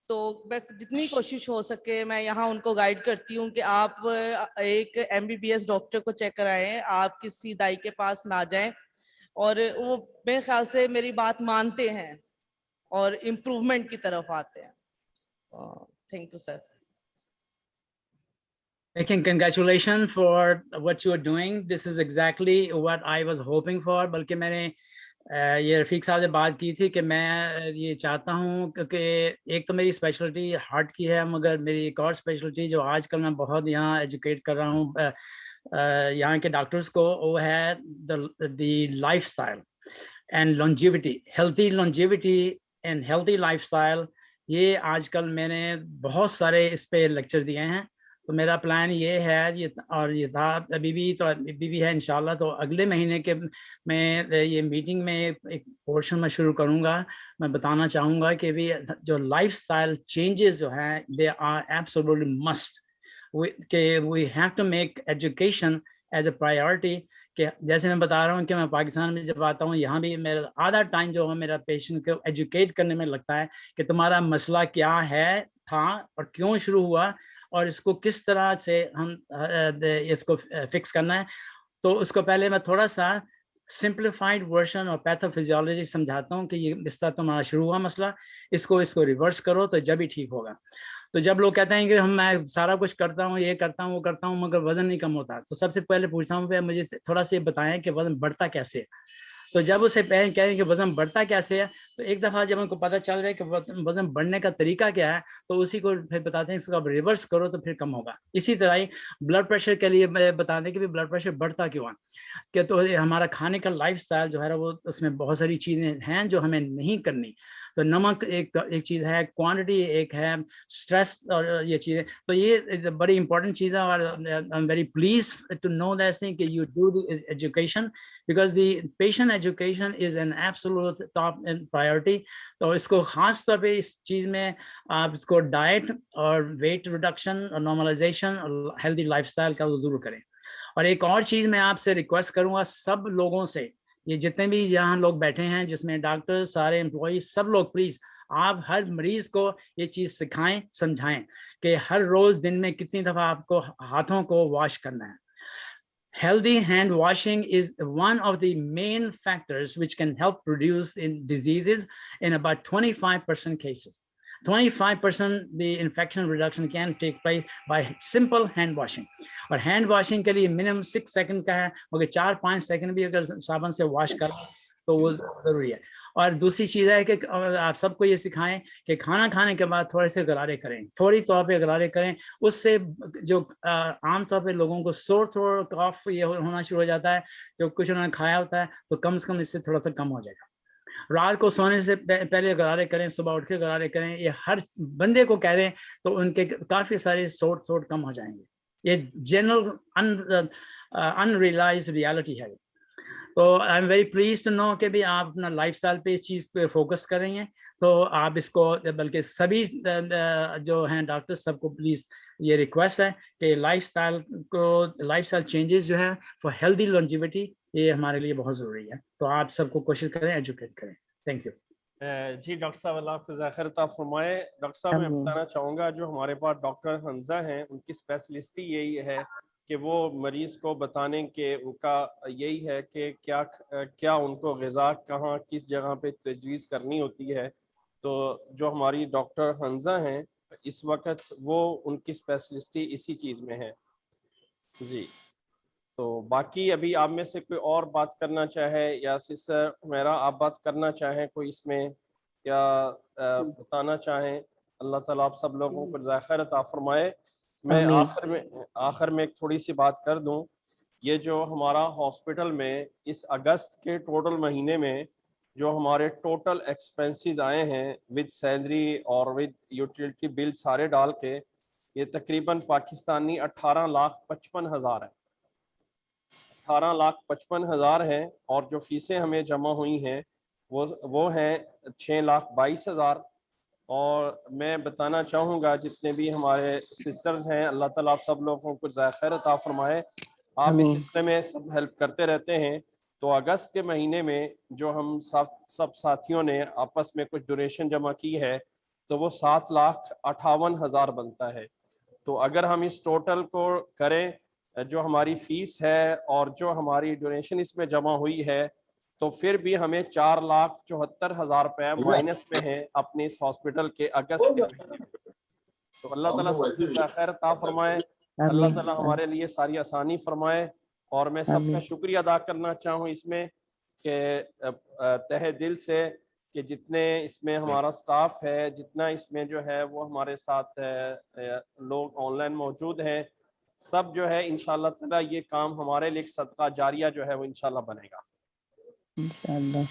[SPEAKER 6] تو میں جتنی کوشش ہو سکے میں یہاں ان کو گائیڈ کرتی ہوں کہ آپ ایک MBBS ڈاکٹر کو چیک کرائیں, آپ کسی دائی کے پاس نہ جائیں. اور وہ میرے خیال سے میری بات مانتے ہیں اور امپروومنٹ کی طرف آتے ہیں. Thank you sir.
[SPEAKER 1] Again, congratulations for what you are doing. This is exactly what I was hoping for. بلکہ میں نے یہ رفیق صاحب سے بات کی تھی کہ میں یہ چاہتا ہوں کیونکہ ایک تو میری اسپیشلٹی ہارٹ کی ہے, مگر میری ایک اور اسپیشلٹی جو آج کل میں بہت یہاں ایجوکیٹ کر رہا ہوں یہاں کے ڈاکٹرز کو, وہ ہے the life style and longevity, healthy longevity and healthy life style. یہ آج کل میں نے بہت سارے اس پہ لیکچر دیے ہیں. تو میرا پلان یہ ہے, اور یہ تھا ابھی بھی ہے انشاءاللہ. تو اگلے مہینے کے میں یہ میٹنگ میں ایک پورشن میں شروع کروں گا. میں بتانا چاہوں گا کہ بھی جو لائف اسٹائل چینجز جو ہیں دے آر ایبسولوٹلی مسٹ, کہ we have to make education as a priority. کہ جیسے میں بتا رہا ہوں کہ میں پاکستان میں جب آتا ہوں, یہاں بھی میرا آدھا ٹائم جو ہے میرا پیشنٹ کو ایجوکیٹ کرنے میں لگتا ہے کہ تمہارا مسئلہ کیا ہے تھا اور کیوں شروع ہوا, اور اس کو کس طرح سے ہم اس کو فکس کرنا ہے. تو اس کو پہلے میں تھوڑا سا سمپلیفائڈ ورژن اور پیتھوفیزیولوجی سمجھاتا ہوں کہ یہ اس طرح تمہارا شروع ہوا مسئلہ, اس کو ریورس کرو تو جب ہی ٹھیک ہوگا. تو جب لوگ کہتے ہیں کہ میں سارا کچھ کرتا ہوں, یہ کرتا ہوں, وہ کرتا ہوں, مگر وزن نہیں کم ہوتا, تو سب سے پہلے پوچھتا ہوں مجھے تھوڑا سا یہ بتائیں کہ وزن بڑھتا کیسے ہے. تو جب اسے کہیں کہ وزن بڑھتا کیسے ہے, تو ایک دفعہ جب ان کو پتہ چل جائے کہ وزن بڑھنے کا طریقہ کیا ہے, تو اسی کو پھر بتاتے ہیں اس کو آپ ریورس کرو تو پھر کم ہوگا. اسی طرح ہی بلڈ پریشر کے لیے بتاتے ہیں کہ بلڈ پریشر بڑھتا کیوں ہے, کہ تو ہمارا کھانے کا لائف اسٹائل جو ہے وہ اس میں بہت ساری چیزیں ہیں جو ہمیں نہیں کرنی. تو نمک ایک چیز ہے, کوانٹٹی ایک ہے, اسٹریس اور یہ چیزیں. تو یہ بڑی امپورٹنٹ چیز ہے, اور I am very please to know that thing کہ you do the education, because the patient education is an absolute top priority. تو اس کو خاص طور پہ اس چیز میں آپ اس کو ڈائٹ اور ویٹ ریڈکشن اور نارملائزیشن اور ہیلدی لائف اسٹائل کا ضرور کریں. اور ایک اور چیز میں آپ سے ریکویسٹ کروں گا سب لوگوں سے, یہ جتنے بھی یہاں لوگ بیٹھے ہیں جس میں ڈاکٹر, سارے امپلائیز, سب لوگ پلیز آپ ہر مریض کو یہ چیز سکھائیں, سمجھائیں کہ ہر روز دن میں کتنی دفعہ آپ کو ہاتھوں کو واش کرنا ہے. Healthy hand washing is one of the main factors which can help reduce in diseases in about 25% cases. 25% the infection reduction can take place by simple hand washing. اور ہینڈ واشنگ کے لیے minimum 6 second کا ہے, مگر 4-5 second بھی اگر صابن سے واش کر تو وہ ضروری ہے. اور دوسری چیز ہے کہ آپ سب کو یہ سکھائیں کہ کھانا کھانے کے بعد تھوڑے سے غرارے کریں, فوری طور پہ غرارے کریں. اس سے جو عام طور پہ لوگوں کو سور تھروٹ, کاف یہ ہونا شروع ہو جاتا ہے, جو کچھ انہوں نے کھایا ہوتا ہے, تو کم سے کم اس سے تھوڑا سا کم ہو جائے گا. رات کو سونے سے پہلے غرارے کریں, صبح اٹھ کے غرارے کریں, یہ ہر بندے کو کہہ دیں تو ان کے کافی سارے سور تھروٹ کم ہو جائیں گے. یہ جنرل انریلائز ریالٹی ہے. تو I am very please to know کہ بھی آپ اپنا لائف اسٹائل پہ اس چیز پہ فوکس کر رہی ہیں. تو آپ اس کو, بلکہ سبھی جو ہیں ڈاکٹر, سب کو پلیز یہ ریکویسٹ ہے کہ لائف اسٹائل چینجز جو ہے فار ہیلدی لانجیوٹی, یہ ہمارے لیے بہت ضروری ہے. تو آپ سب کو کوشش کریں, ایجوکیٹ کریں. Thank you.
[SPEAKER 2] جی ڈاکٹر صاحب, اللہ آپ کو خیر عطا فرمائے. ڈاکٹر صاحب میں بتانا چاہوں گا جو ہمارے پاس ڈاکٹر حمزہ ہیں, ان کی اسپیشلسٹی یہی ہے کہ وہ مریض کو بتانے کے ان کا یہی ہے کہ کیا ان کو غذا کہاں کس جگہ پہ تجویز کرنی ہوتی ہے. تو جو ہماری ڈاکٹر حمزہ ہیں اس وقت وہ ان کی اسپیشلسٹی اسی چیز میں ہے. جی تو باقی ابھی آپ میں سے کوئی اور بات کرنا چاہے, یا سسٹر میرا آپ بات کرنا چاہیں کوئی اس میں, یا بتانا چاہیں. اللہ تعالیٰ آپ سب لوگوں کو ذائقہ عطا فرمائے. میں آخر میں ایک تھوڑی سی بات کر دوں یہ جو ہمارا ہاسپٹل میں اس اگست کے ٹوٹل مہینے میں جو ہمارے ٹوٹل ایکسپینسز آئے ہیں ود سیلری اور ود یوٹیلٹی بل سارے ڈال کے، یہ تقریباً پاکستانی 18,55,000 ہے، 18,55,000 ہیں، اور جو فیسیں ہمیں جمع ہوئی ہیں وہ ہیں 6,22,000. اور میں بتانا چاہوں گا جتنے بھی ہمارے سسٹرز ہیں، اللہ تعالیٰ آپ سب لوگوں کو جزائے خیر عطا فرمائے. آپ اس سلسلے میں سب ہیلپ کرتے رہتے ہیں. تو اگست کے مہینے میں جو ہم سب ساتھیوں نے آپس میں کچھ ڈونیشن جمع کی ہے تو وہ 7,58,000 بنتا ہے. تو اگر ہم اس ٹوٹل کو کریں جو ہماری فیس ہے اور جو ہماری ڈونیشن اس میں جمع ہوئی ہے، تو پھر بھی ہمیں 4,74,000 روپے مائنس میں ہیں اپنے اس ہاسپٹل کے اگست کے مہینے میں. تو اللہ تعالیٰ سب کو خیر عطا فرمائے، اللہ تعالیٰ ہمارے لیے ساری آسانی فرمائے. اور میں سب کا شکریہ ادا کرنا چاہوں اس میں کہ تہہ دل سے کہ جتنے اس میں ہمارا سٹاف ہے، جتنا اس میں جو ہے وہ ہمارے ساتھ لوگ آن لائن موجود ہیں، سب جو ہے انشاءاللہ تعالیٰ یہ کام ہمارے لیے صدقہ جاریہ جو ہے وہ انشاءاللہ بنے گا انشاءاللہ.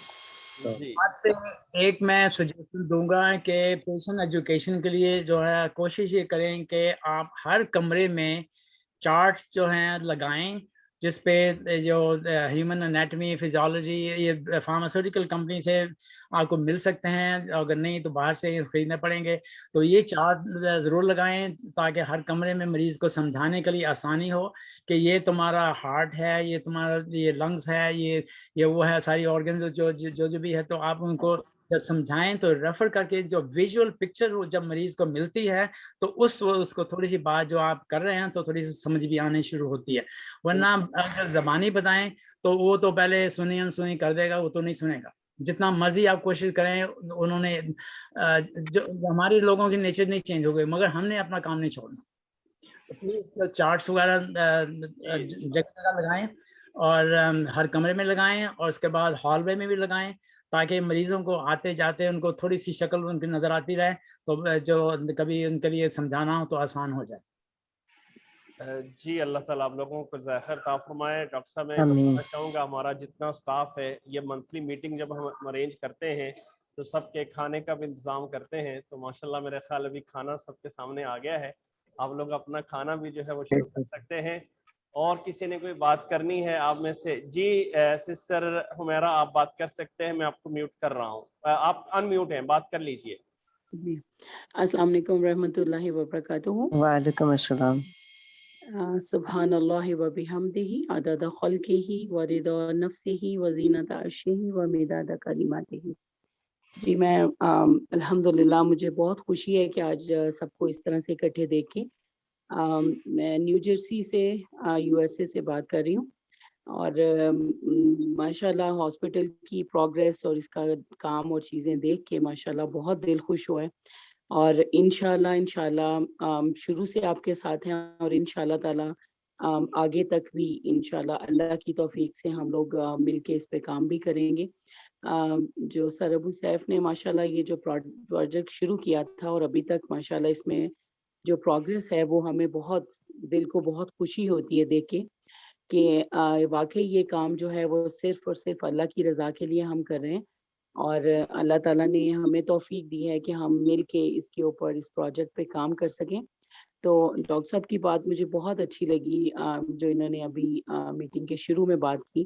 [SPEAKER 2] جی
[SPEAKER 1] آپ سے ایک میں سجیشن دوں گا کہ پیشنٹ ایجوکیشن کے لیے جو ہے کوشش یہ کریں کہ آپ ہر کمرے میں چارٹ جو ہیں لگائیں جس پہ جو ہیومن انیٹمی فزیولوجی یہ فارماسیوٹیکل کمپنی سے آپ کو مل سکتے ہیں، اگر نہیں تو باہر سے خریدنے پڑیں گے. تو یہ چارٹ ضرور لگائیں تاکہ ہر کمرے میں مریض کو سمجھانے کے لیے آسانی ہو کہ یہ تمہارا ہارٹ ہے، یہ تمہارا یہ لنگس ہے، یہ وہ ہے، ساری آرگنز جو بھی ہے. تو آپ ان کو جب سمجھائیں تو ریفر کر کے جو ویژول پکچر جب مریض کو ملتی ہے تو اس کو تھوڑی سی بات جو آپ کر رہے ہیں تو تھوڑی سی سمجھ بھی آنے شروع ہوتی ہے. ورنہ اگر زبانی بتائیں تو وہ تو پہلے سنی انسنی کر دے گا، وہ تو نہیں سنے گا. جتنا مرضی آپ کوشش کریں، انہوں نے جو ہمارے لوگوں کی نیچر نہیں چینج ہو گئی، مگر ہم نے اپنا کام نہیں چھوڑنا. تو پلیز چارٹس وغیرہ جگہ جگہ لگائیں اور ہر کمرے میں لگائیں، اور اس کے بعد ہال وے میں بھی لگائیں تاکہ مریضوں کو آتے جاتے ان کو تھوڑی سی شکل ان کی نظر آتی رہے تو جو کبھی ان کے لیے سمجھانا ہو تو آسان ہو جائے.
[SPEAKER 2] جی اللہ تعالیٰ آپ لوگوں کو ذائقہ عطا فرمائے. ڈاکٹر صاحب میں بتانا چاہوں گا ہمارا جتنا سٹاف ہے یہ منتھلی میٹنگ جب ہم ارینج کرتے ہیں تو سب کے کھانے کا بھی انتظام کرتے ہیں. تو ماشاءاللہ میرے خیال ابھی کھانا سب کے سامنے آ گیا ہے، آپ لوگ اپنا کھانا بھی جو ہے وہ شروع کر سکتے ہیں. اور کسی نے کوئی بات کرنی ہے آپ میں سے؟ جی سسٹر حمیرہ آپ بات کر سکتے ہیں، میں آپ کو میوٹ کر رہا ہوں، آپ ان میوٹ ہیں، بات کر لیجئے.
[SPEAKER 7] جی السلام علیکم ورحمۃ اللہ وبرکاتہ.
[SPEAKER 8] وعلیکم السلام.
[SPEAKER 7] سبحان اللہ و بحمدہ عدد خلقہ و رضا نفسہ و زینت عرشہ و مداد کلماتہ. جی میں الحمدللہ مجھے بہت خوشی ہے کہ آج سب کو اس طرح سے اکٹھے دیکھ کے. میں نیو جرسی سے یو ایس اے سے بات کر رہی ہوں، اور ماشاءاللہ ہاسپٹل کی پروگریس اور اس کا کام اور چیزیں دیکھ کے ماشاءاللہ بہت دل خوش ہوا ہے. اور انشاءاللہ شروع سے آپ کے ساتھ ہیں، اور انشاءاللہ تعالی آگے تک بھی انشاءاللہ اللہ کی توفیق سے ہم لوگ مل کے اس پہ کام بھی کریں گے. جو سر ابو سیف نے ماشاءاللہ یہ جو پروجیکٹ شروع کیا تھا اور ابھی تک ماشاءاللہ اس میں جو پروگریس ہے وہ ہمیں بہت دل کو بہت خوشی ہوتی ہے دیکھ کے کہ واقعی یہ کام جو ہے وہ صرف اور صرف اللہ کی رضا کے لیے ہم کر رہے ہیں. اور اللہ تعالیٰ نے ہمیں توفیق دی ہے کہ ہم مل کے اس کے اوپر اس پروجیکٹ پہ کام کر سکیں. تو ڈاکٹر صاحب کی بات مجھے بہت اچھی لگی جو انہوں نے ابھی میٹنگ کے شروع میں بات کی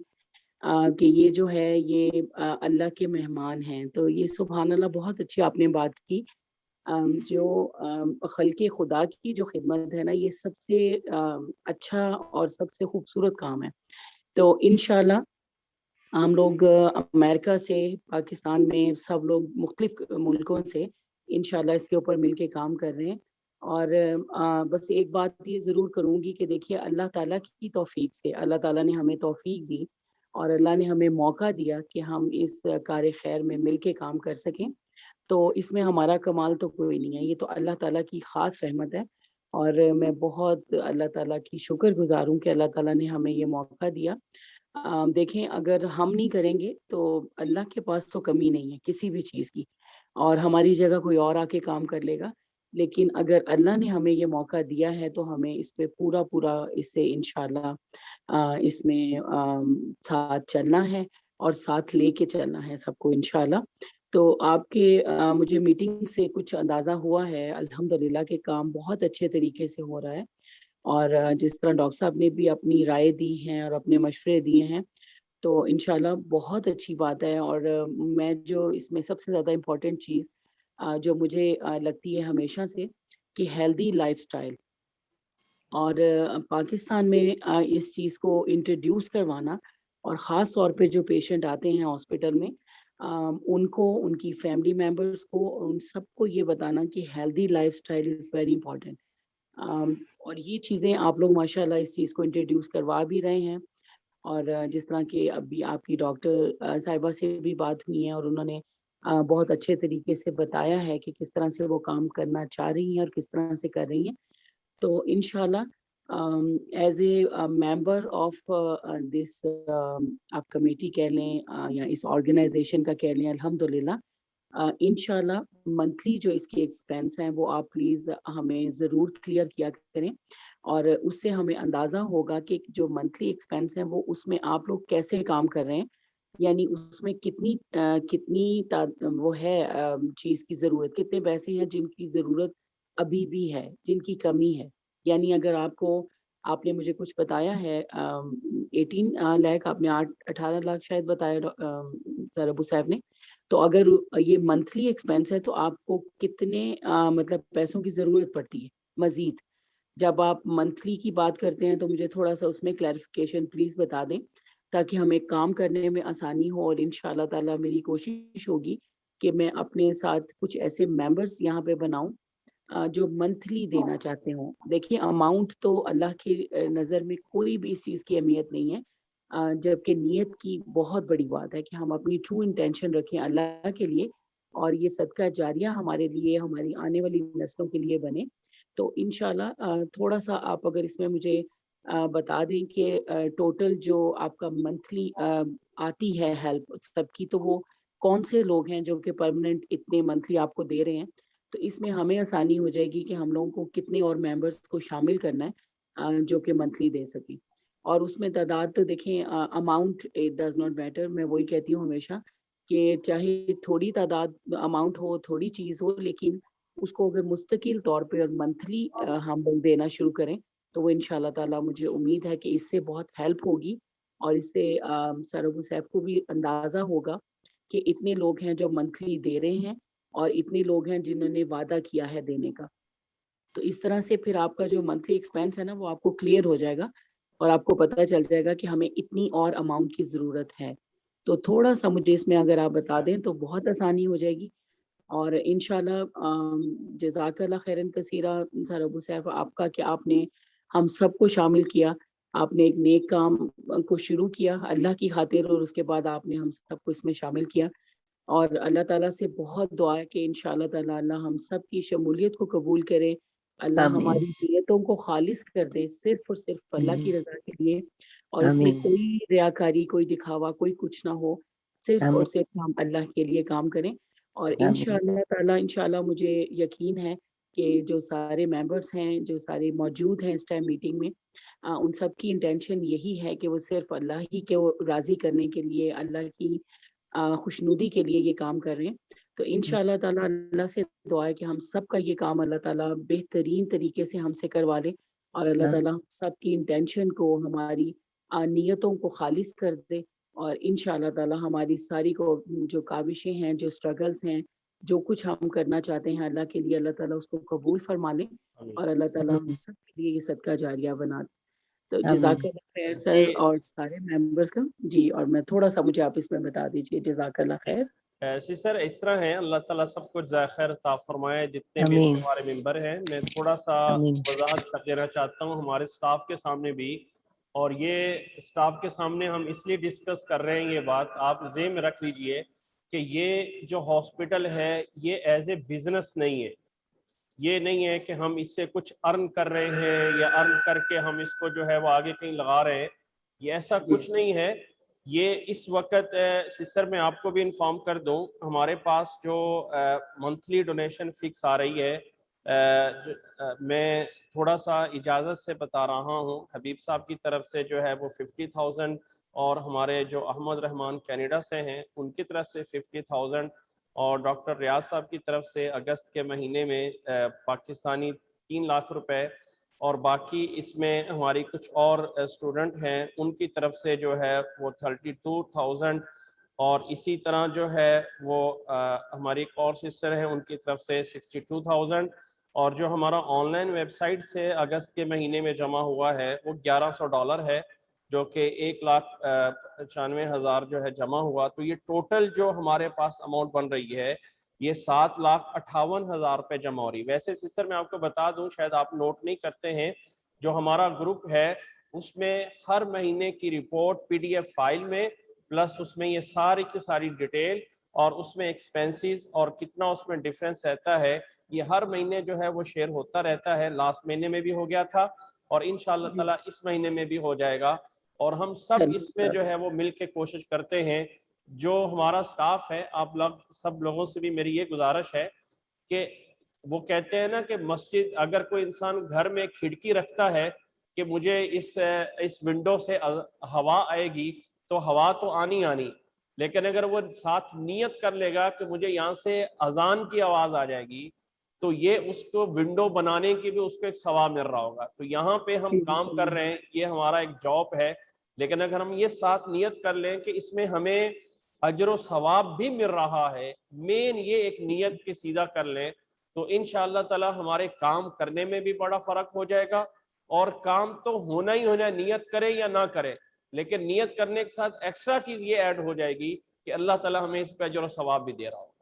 [SPEAKER 7] کہ یہ جو ہے یہ اللہ کے مہمان ہیں. تو یہ سبحان اللہ بہت اچھی آپ نے بات کی. جو خلق خدا کی جو خدمت ہے نا، یہ سب سے اچھا اور سب سے خوبصورت کام ہے. تو انشاءاللہ ہم لوگ امریکہ سے، پاکستان میں سب لوگ مختلف ملکوں سے انشاءاللہ اس کے اوپر مل کے کام کر رہے ہیں. اور بس ایک بات یہ ضرور کروں گی کہ دیکھیے اللہ تعالیٰ کی توفیق سے، اللہ تعالیٰ نے ہمیں توفیق دی اور اللہ نے ہمیں موقع دیا کہ ہم اس کار خیر میں مل کے کام کر سکیں. تو اس میں ہمارا کمال تو کوئی نہیں ہے، یہ تو اللہ تعالیٰ کی خاص رحمت ہے. اور میں بہت اللہ تعالیٰ کی شکر گزار ہوں کہ اللہ تعالیٰ نے ہمیں یہ موقع دیا. دیکھیں اگر ہم نہیں کریں گے تو اللہ کے پاس تو کمی نہیں ہے کسی بھی چیز کی، اور ہماری جگہ کوئی اور آ کے کام کر لے گا. لیکن اگر اللہ نے ہمیں یہ موقع دیا ہے تو ہمیں اس پہ پورا اس سے انشاءاللہ اس میں ساتھ چلنا ہے اور ساتھ لے کے چلنا ہے سب کو انشاءاللہ۔ تو آپ کے مجھے میٹنگ سے کچھ اندازہ ہوا ہے الحمدللہ کہ کام بہت اچھے طریقے سے ہو رہا ہے، اور جس طرح ڈاکٹر صاحب نے بھی اپنی رائے دی ہیں اور اپنے مشورے دیے ہیں تو انشاءاللہ بہت اچھی بات ہے۔ اور میں جو اس میں سب سے زیادہ امپورٹنٹ چیز جو مجھے لگتی ہے ہمیشہ سے کہ ہیلدی لائف سٹائل، اور پاکستان میں اس چیز کو انٹروڈیوس کروانا، اور خاص طور پہ جو پیشنٹ آتے ہیں ہاسپٹل میں ان کو، ان کی فیملی ممبرس کو، ان سب کو یہ بتانا کہ healthy life style is very important. اور یہ چیزیں آپ لوگ ماشاءاللہ اس چیز کو انٹروڈیوس کروا بھی رہے ہیں، اور جس طرح کہ ابھی آپ کی ڈاکٹر صاحبہ سے بھی بات ہوئی ہے اور انہوں نے بہت اچھے طریقے سے بتایا ہے کہ کس طرح سے وہ کام کرنا چاہ رہی ہیں اور کس طرح سے کر رہی ہیں۔ تو انشاءاللہ as a member of this آپ کمیٹی کہہ لیں یا اس آرگنائزیشن کا کہہ لیں، الحمدللہ انشاءاللہ منتھلی جو اس کے ایکسپینس ہیں وہ آپ پلیز ہمیں ضرور کلیئر کیا کریں، اور اس سے ہمیں اندازہ ہوگا کہ جو منتھلی ایکسپینس ہیں وہ اس میں آپ لوگ کیسے کام کر رہے ہیں، یعنی اس میں کتنی وہ ہے چیز کی ضرورت، کتنے پیسے ہیں جن کی ضرورت ابھی بھی ہے، جن کی کمی ہے۔ یعنی اگر آپ نے مجھے کچھ بتایا ہے 18 لاکھ، آپ نے 18 لاکھ شاید بتایا سر ابو صاحب نے، تو اگر یہ منتھلی ایکسپینس ہے تو آپ کو کتنے مطلب پیسوں کی ضرورت پڑتی ہے مزید؟ جب آپ منتھلی کی بات کرتے ہیں تو مجھے تھوڑا سا اس میں کلیریفیکیشن پلیز بتا دیں تاکہ ہمیں کام کرنے میں آسانی ہو، اور انشاءاللہ تعالیٰ میری کوشش ہوگی کہ میں اپنے ساتھ کچھ ایسے ممبرس یہاں پہ بناؤں جو منتھلی دینا چاہتے ہوں۔ دیکھیے اماؤنٹ تو اللہ کی نظر میں کوئی بھی اس چیز کی اہمیت نہیں ہے، جبکہ نیت کی بہت بڑی بات ہے کہ ہم اپنی ٹرو انٹینشن رکھیں اللہ کے لیے، اور یہ صدقہ جاریہ ہمارے لیے، ہماری آنے والی نسلوں کے لیے بنے۔ تو انشاءاللہ تھوڑا سا آپ اگر اس میں مجھے بتا دیں کہ ٹوٹل جو آپ کا منتھلی آتی ہے ہیلپ سب کی، تو وہ کون سے لوگ ہیں جو کہ پرماننٹ اتنے منتھلی آپ کو دے رہے ہیں، تو اس میں ہمیں آسانی ہو جائے گی کہ ہم لوگوں کو کتنے اور ممبرس کو شامل کرنا ہے جو کہ منتھلی دے سکیں۔ اور اس میں تعداد تو دیکھیں amount it does not matter, میں وہی کہتی ہوں ہمیشہ کہ چاہے تھوڑی تعداد اماؤنٹ ہو، تھوڑی چیز ہو، لیکن اس کو اگر مستقل طور پہ اور منتھلی ہم لوگ دینا شروع کریں تو وہ انشاءاللہ تعالیٰ مجھے امید ہے کہ اس سے بہت ہیلپ ہوگی، اور اس سے سر ابو صاحب کو بھی اندازہ ہوگا کہ اتنے لوگ ہیں جو منتھلی دے رہے ہیں اور اتنے لوگ ہیں جنہوں نے وعدہ کیا ہے دینے کا۔ تو اس طرح سے پھر آپ کا جو منتھلی ایکسپینس ہے نا وہ آپ کو کلیئر ہو جائے گا، اور آپ کو پتہ چل جائے گا کہ ہمیں اتنی اور اماؤنٹ کی ضرورت ہے۔ تو تھوڑا سا مجھے اس میں اگر آپ بتا دیں تو بہت آسانی ہو جائے گی، اور انشاءاللہ جزاک اللہ خیرن کثیرہ سر ابو صاحب آپ کا کہ آپ نے ہم سب کو شامل کیا، آپ نے ایک نیک کام کو شروع کیا اللہ کی خاطر، اور اس کے بعد آپ نے ہم سب کو اس میں شامل کیا، اور اللہ تعالیٰ سے بہت دعا ہے کہ انشاءاللہ تعالیٰ اللہ ہم سب کی شمولیت کو قبول کرے، اللہ ہماری نیتوں کو خالص کر دے صرف اور صرف اللہ کی رضا کے لیے، اور اس میں کوئی ریاکاری، کوئی دکھاوا، کوئی کچھ نہ ہو، صرف اور صرف ہم اللہ کے لیے کام کریں۔ اور انشاءاللہ تعالیٰ انشاءاللہ مجھے یقین ہے کہ جو سارے ممبرس ہیں، جو سارے موجود ہیں اس ٹائم میٹنگ میں، ان سب کی انٹینشن یہی ہے کہ وہ صرف اللہ ہی کو راضی کرنے کے لیے، اللہ کی خوشنودی کے لیے یہ کام کر رہے ہیں۔ تو انشاءاللہ تعالیٰ اللہ سے دعا ہے کہ ہم سب کا یہ کام اللہ تعالیٰ بہترین طریقے سے ہم سے کروا لے، اور اللہ تعالیٰ سب کی انٹینشن کو، ہماری نیتوں کو خالص کر دے، اور انشاءاللہ تعالیٰ ہماری ساری کو جو کاوشیں ہیں، جو سٹرگلز ہیں، جو کچھ ہم کرنا چاہتے ہیں اللہ کے لیے، اللہ تعالیٰ اس کو قبول فرما لے، اور اللہ تعالیٰ ہم سب کے لیے یہ صدقہ جاریہ بنا دے۔ تو جزاک اللہ خیر سر اور سارے ممبرس کا جی، اور میں تھوڑا سا مجھے آپ اس میں بتا دیجیے۔ جزاک اللہ خیر۔
[SPEAKER 2] ایسی سر اس طرح ہیں، اللہ تعالیٰ سب کچھ جزائے خیر عطا فرمائے جتنے بھی ہمارے ممبر ہیں۔ میں تھوڑا سا وضاحت کر دینا چاہتا ہوں ہمارے سٹاف کے سامنے بھی، اور یہ سٹاف کے سامنے ہم اس لیے ڈسکس کر رہے ہیں یہ بات، آپ ذہن میں رکھ لیجئے کہ یہ جو ہاسپٹل ہے یہ ایز اے بزنس نہیں ہے، یہ نہیں ہے کہ ہم اس سے کچھ ارن کر رہے ہیں یا ارن کر کے ہم اس کو جو ہے وہ آگے کہیں لگا رہے ہیں، یہ ایسا کچھ نہیں ہے۔ یہ اس وقت سسٹر میں آپ کو بھی انفارم کر دوں، ہمارے پاس جو منتھلی ڈونیشن فکس آ رہی ہے میں تھوڑا سا اجازت سے بتا رہا ہوں، حبیب صاحب کی طرف سے جو ہے وہ 50,000 اور ہمارے جو احمد رحمان کینیڈا سے ہیں ان کی طرف سے 50,000 اور ڈاکٹر ریاض صاحب کی طرف سے اگست کے مہینے میں پاکستانی 3 لاکھ روپے، اور باقی اس میں ہماری کچھ اور اسٹوڈنٹ ہیں ان کی طرف سے جو ہے وہ 32,000، اور اسی طرح جو ہے وہ ہماری ایک اور سسٹر ہیں ان کی طرف سے 62,000، اور جو ہمارا آن لائن ویب سائٹ سے اگست کے مہینے میں جمع ہوا ہے وہ $1,100 ہے، جو کہ 1,95,000 جو ہے جمع ہوا۔ تو یہ ٹوٹل جو ہمارے پاس اماؤنٹ بن رہی ہے یہ 7,58,000 روپے جمع ہو رہی۔ ویسے سسٹر میں آپ کو بتا دوں، شاید آپ نوٹ نہیں کرتے ہیں، جو ہمارا گروپ ہے اس میں ہر مہینے کی رپورٹ PDF فائل میں، پلس اس میں یہ ساری کی ساری ڈیٹیل اور اس میں ایکسپینسز اور کتنا اس میں ڈیفرنس رہتا ہے، یہ ہر مہینے جو ہے وہ شیئر ہوتا رہتا ہے۔ لاسٹ مہینے میں بھی ہو گیا تھا اور انشاءاللہ تعالی اس مہینے میں بھی ہو جائے گا، اور ہم سب اس میں جو ہے وہ مل کے کوشش کرتے ہیں۔ جو ہمارا سٹاف ہے، آپ لوگ سب لوگوں سے بھی میری یہ گزارش ہے کہ وہ کہتے ہیں نا کہ مسجد، اگر کوئی انسان گھر میں کھڑکی رکھتا ہے کہ مجھے اس ونڈو سے ہوا آئے گی، تو ہوا تو آنی، لیکن اگر وہ ساتھ نیت کر لے گا کہ مجھے یہاں سے اذان کی آواز آ جائے گی، تو یہ اس کو ونڈو بنانے کی بھی اس کو ایک ثواب مل رہا ہوگا۔ تو یہاں پہ ہم کام کر رہے ہیں، یہ ہمارا ایک جاب ہے، لیکن اگر ہم یہ ساتھ نیت کر لیں کہ اس میں ہمیں اجر و ثواب بھی مل رہا ہے، مین یہ ایک نیت کی سیدھا کر لیں، تو انشاءاللہ تعالی ہمارے کام کرنے میں بھی بڑا فرق ہو جائے گا۔ اور کام تو ہونا ہی ہونا، نیت کرے یا نہ کرے، لیکن نیت کرنے کے ساتھ ایکسٹرا چیز یہ ایڈ ہو جائے گی کہ اللہ تعالی ہمیں اس پہ اجر و ثواب بھی دے رہا ہوگا۔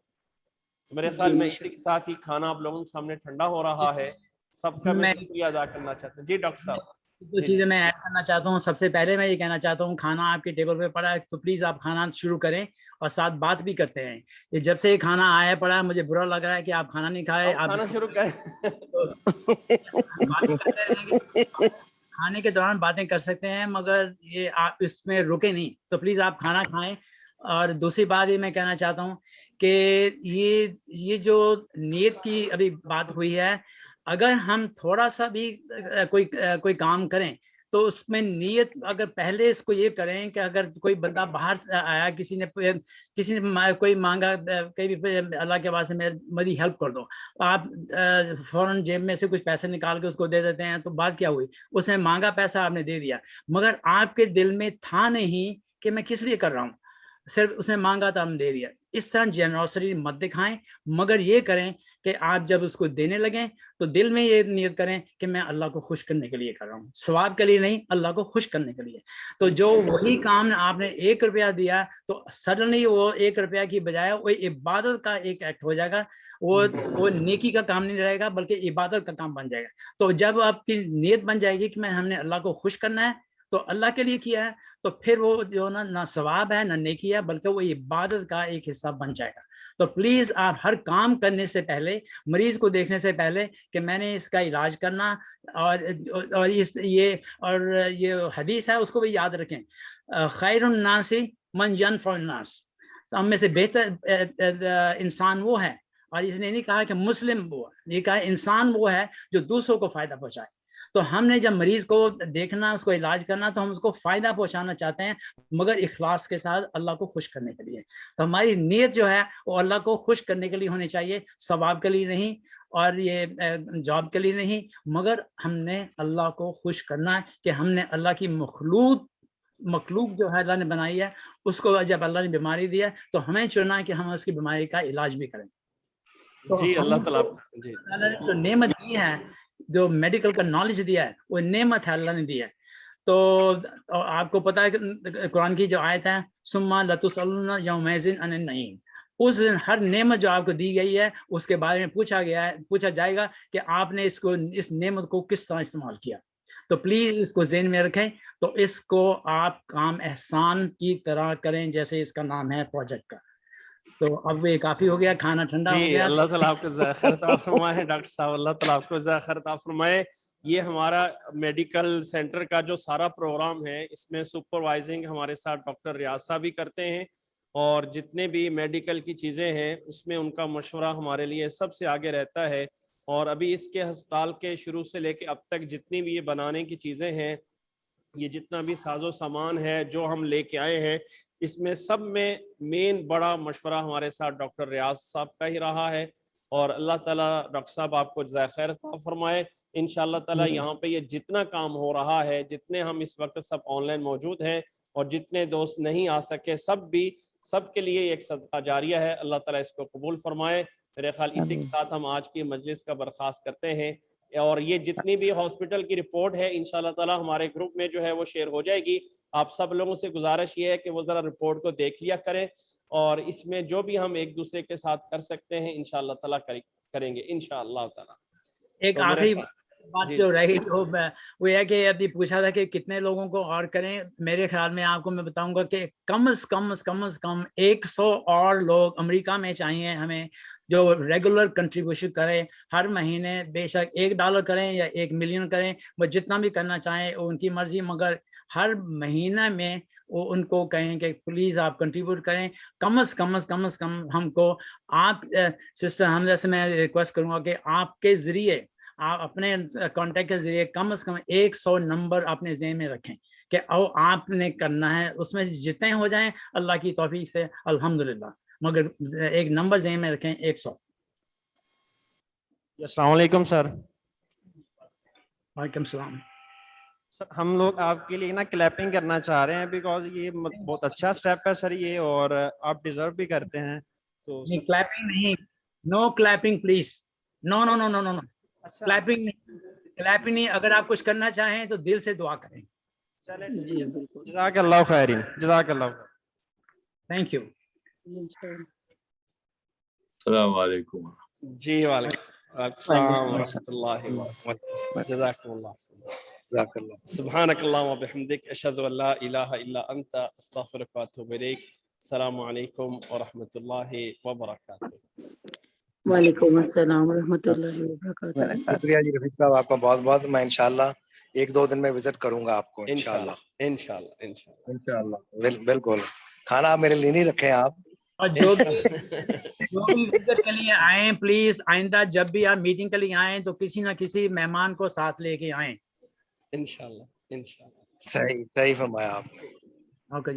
[SPEAKER 2] میرے خیال میں اسی کے ساتھ ہی کھانا آپ لوگوں کے سامنے ٹھنڈا ہو رہا ہے، سب کا میں شکریہ ادا کرنا چاہتا ہوں۔ جی ڈاکٹر صاحب،
[SPEAKER 1] دو چیزیں میں ایڈ کرنا چاہتا ہوں۔ سب سے پہلے میں یہ کہنا چاہتا ہوں، کھانا آپ کے ٹیبل پہ پڑا ہے تو پلیز آپ کھانا شروع کریں اور ساتھ بات بھی کرتے ہیں۔ یہ جب سے یہ کھانا آیا پڑا ہے مجھے برا لگ رہا ہے کہ آپ کھانا نہیں کھائے، آپ
[SPEAKER 2] کھانا شروع کریں۔
[SPEAKER 1] باتیں کرتے رہیں گے، کھانے کے دوران باتیں کر سکتے ہیں، مگر یہ آپ اس میں رکے نہیں، تو پلیز آپ کھانا کھائیں۔ اور دوسری بات یہ میں کہنا چاہتا ہوں کہ یہ جو نیت کی ابھی بات ہوئی ہے، اگر ہم تھوڑا سا بھی کوئی کام کریں تو اس میں نیت، اگر پہلے اس کو یہ کریں کہ اگر کوئی بندہ باہر سے آیا، کسی نے کوئی مانگا، کہیں بھی اللہ کے واسطے میری ہیلپ کر دو، آپ فوراً جیب میں سے کچھ پیسے نکال کے اس کو دے دیتے ہیں، تو بات کیا ہوئی؟ اس نے مانگا پیسہ آپ نے دے دیا، مگر آپ کے دل میں تھا نہیں کہ میں کس لیے کر رہا ہوں، صرف اس نے مانگا تو ہم دے دیا۔ اس طرح جنرosity مت دکھائیں، مگر یہ کریں کہ آپ جب اس کو دینے لگیں تو دل میں یہ نیت کریں کہ میں اللہ کو خوش کرنے کے لیے کر رہا ہوں، ثواب کے لیے نہیں، اللہ کو خوش کرنے کے لیے۔ تو جو وہی کام آپ نے $1 دیا تو سڈنلی وہ $1 کی بجائے وہ عبادت کا ایک ایکٹ ہو جائے گا، وہ نیکی کا کام نہیں رہے گا بلکہ عبادت کا کام بن جائے گا۔ تو جب آپ کی نیت بن جائے گی کہ ہم نے اللہ کو خوش کرنا ہے، تو اللہ کے لیے کیا ہے، تو پھر وہ جو نہ ثواب ہے نہ نیکی ہے بلکہ وہ عبادت کا ایک حصہ بن جائے گا۔ تو پلیز آپ ہر کام کرنے سے پہلے، مریض کو دیکھنے سے پہلے کہ میں نے اس کا علاج کرنا، اور یہ حدیث ہے اس کو بھی یاد رکھیں، خیر الناس من ينفع الناس، تو ہم میں سے بہتر انسان وہ ہے، اور اس نے نہیں کہا کہ مسلم وہ ہے، یہ کہا انسان وہ ہے جو دوسروں کو فائدہ پہنچائے۔ تو ہم نے جب مریض کو دیکھنا، اس کو علاج کرنا، تو ہم اس کو فائدہ پہنچانا چاہتے ہیں، مگر اخلاص کے ساتھ اللہ کو خوش کرنے کے لیے۔ تو ہماری نیت جو ہے وہ اللہ کو خوش کرنے کے لیے ہونی چاہیے، ثواب کے لیے نہیں، اور یہ جاب کے لیے نہیں، مگر ہم نے اللہ کو خوش کرنا ہے کہ ہم نے اللہ کی مخلوق جو ہے اللہ نے بنائی ہے، اس کو جب اللہ نے بیماری دیا تو ہمیں چننا ہے کہ ہم اس کی بیماری کا علاج بھی کریں۔
[SPEAKER 2] جی اللہ تعالیٰ جی
[SPEAKER 1] جو نعمت دی ہے، جو میڈیکل کا نالج دیا ہے، وہ نعمت ہے، اللہ نے دی ہے۔ تو آپ کو پتا ہے کہ قرآن کی جو آیت ہے، ثم لتسألن یومئذ عن النعیم، اس دن ہر نعمت جو آپ کو دی گئی ہے اس کے بارے میں پوچھا جائے گا کہ آپ نے اس نعمت کو کس طرح استعمال کیا۔ تو پلیز اس کو ذہن میں رکھیں، تو اس کو آپ کام احسان کی طرح کریں، جیسے اس کا نام ہے پروجیکٹ کا۔ تو اب یہ کافی ہو گیا، کھانا ٹھنڈا ہو
[SPEAKER 2] جی
[SPEAKER 1] گیا۔
[SPEAKER 2] اللہ تعالیٰ آپ کو جزائے خیر عطا فرمائے ڈاکٹر صاحب، اللہ تعالیٰ آپ کو جزائے خیر عطا فرمائے۔ یہ ہمارا میڈیکل سینٹر کا جو سارا پروگرام ہے، اس میں سپروائزنگ ہمارے ساتھ ڈاکٹر ریاض صاحب بھی کرتے ہیں، اور جتنے بھی میڈیکل کی چیزیں ہیں اس میں ان کا مشورہ ہمارے لیے سب سے آگے رہتا ہے۔ اور ابھی اس کے ہسپتال کے شروع سے لے کے اب تک جتنی بھی یہ بنانے کی چیزیں ہیں, یہ جتنا بھی ساز و سامان ہے جو ہم لے کے آئے ہیں, اس میں سب میں مین بڑا مشورہ ہمارے ساتھ ڈاکٹر ریاض صاحب کا ہی رہا ہے. اور اللہ تعالیٰ ڈاکٹر صاحب آپ کو جزائے خیر عطا فرمائے. انشاءاللہ تعالیٰ یہاں پہ یہ جتنا کام ہو رہا ہے, جتنے ہم اس وقت سب آن لائن موجود ہیں اور جتنے دوست نہیں آ سکے, سب کے لیے ایک صدقہ جاریہ ہے. اللہ تعالیٰ اس کو قبول فرمائے. میرے خیال اسی کے ساتھ ہم آج کی مجلس کا برخاست کرتے ہیں. اور یہ جتنی بھی ہاسپٹل کی رپورٹ ہے انشاءاللہ تعالیٰ ہمارے گروپ میں جو ہے وہ شیئر ہو جائے گی. آپ سب لوگوں سے گزارش یہ ہے کہ وہ ذرا رپورٹ کو دیکھ لیا کریں, اور اس میں جو بھی ہم ایک دوسرے کے ساتھ کر سکتے ہیں انشاءاللہ تعالیٰ کریں گے انشاءاللہ تعالیٰ.
[SPEAKER 1] ایک آخری بات جو رہی وہ یہ کہ ابھی پوچھا تھا کہ کتنے لوگوں کو اور کریں. میرے خیال میں آپ کو میں بتاؤں گا کہ کم از کم 100 اور لوگ امریکہ میں چاہیے ہمیں جو ریگولر کنٹریبیوشن کریں ہر مہینے, بے شک $1 کریں یا 1 ملین کریں, وہ جتنا بھی کرنا چاہیں ان کی مرضی, مگر ہر مہینہ میں وہ ان کو کہیں کہ پلیز آپ کنٹریبیوٹ کریں. کم از کم ہم کو آپ سسٹر حمزہ سے میں ریکویسٹ کروں گا کہ آپ کے ذریعے, آپ اپنے کانٹیکٹ کے ذریعے کم از کم 100 نمبر اپنے ذہن میں رکھیں کہ آپ نے کرنا ہے. اس میں جتنے ہو جائیں اللہ کی توفیق سے الحمدللہ, مگر ایک نمبر ذہن میں رکھیں 100.
[SPEAKER 8] السلام علیکم سر.
[SPEAKER 1] وعلیکم السلام.
[SPEAKER 8] سر ہم لوگ آپ کے لیے نا کلیپنگ کرنا چاہ رہے ہیں بیکاز یہ بہت اچھا سٹیپ ہے سر یہ, اور آپ ڈیزرو بھی کرتے ہیں. تو
[SPEAKER 1] کلیپنگ نہیں, no clipping please, no no no no no clipping نہیں. اگر آپ کچھ کرنا چاہیں تو دل سے دعا کریں.
[SPEAKER 7] جی بالکل.
[SPEAKER 8] جزاک اللہ خیرین. جزاک اللہ خیر.
[SPEAKER 1] Thank you.
[SPEAKER 4] السلام علیکم.
[SPEAKER 2] جی وعلیکم السلام ورحمۃ اللہ وبرکاتہ. جزاکم اللہ. سبحانک اللہم وبحمدک اشہد ان لا الہ الا انت استغفرک واتوب الیک. السلام علیکم ورحمۃ اللہ وبرکاتہ.
[SPEAKER 7] وعلیکم السلام ورحمۃ اللہ وبرکاتہ.
[SPEAKER 5] شکریہ جی رفیق صاحب آپ کا بہت بہت. میں انشاءاللہ 1-2 دن میں وزٹ کروں گا آپ کو انشاءاللہ. انشاءاللہ بالکل. کھانا آپ میرے لیے نہیں رکھے ہیں آپ,
[SPEAKER 1] اور جو بھی وزٹ کے لیے آئیں پلیز آئندہ جب بھی آپ میٹنگ کے لیے آئیں تو کسی نہ کسی مہمان کو ساتھ لے کے آئیں.
[SPEAKER 2] انشاءاللہ.
[SPEAKER 5] صحیح فرمایا آپ نے.
[SPEAKER 1] اوکے.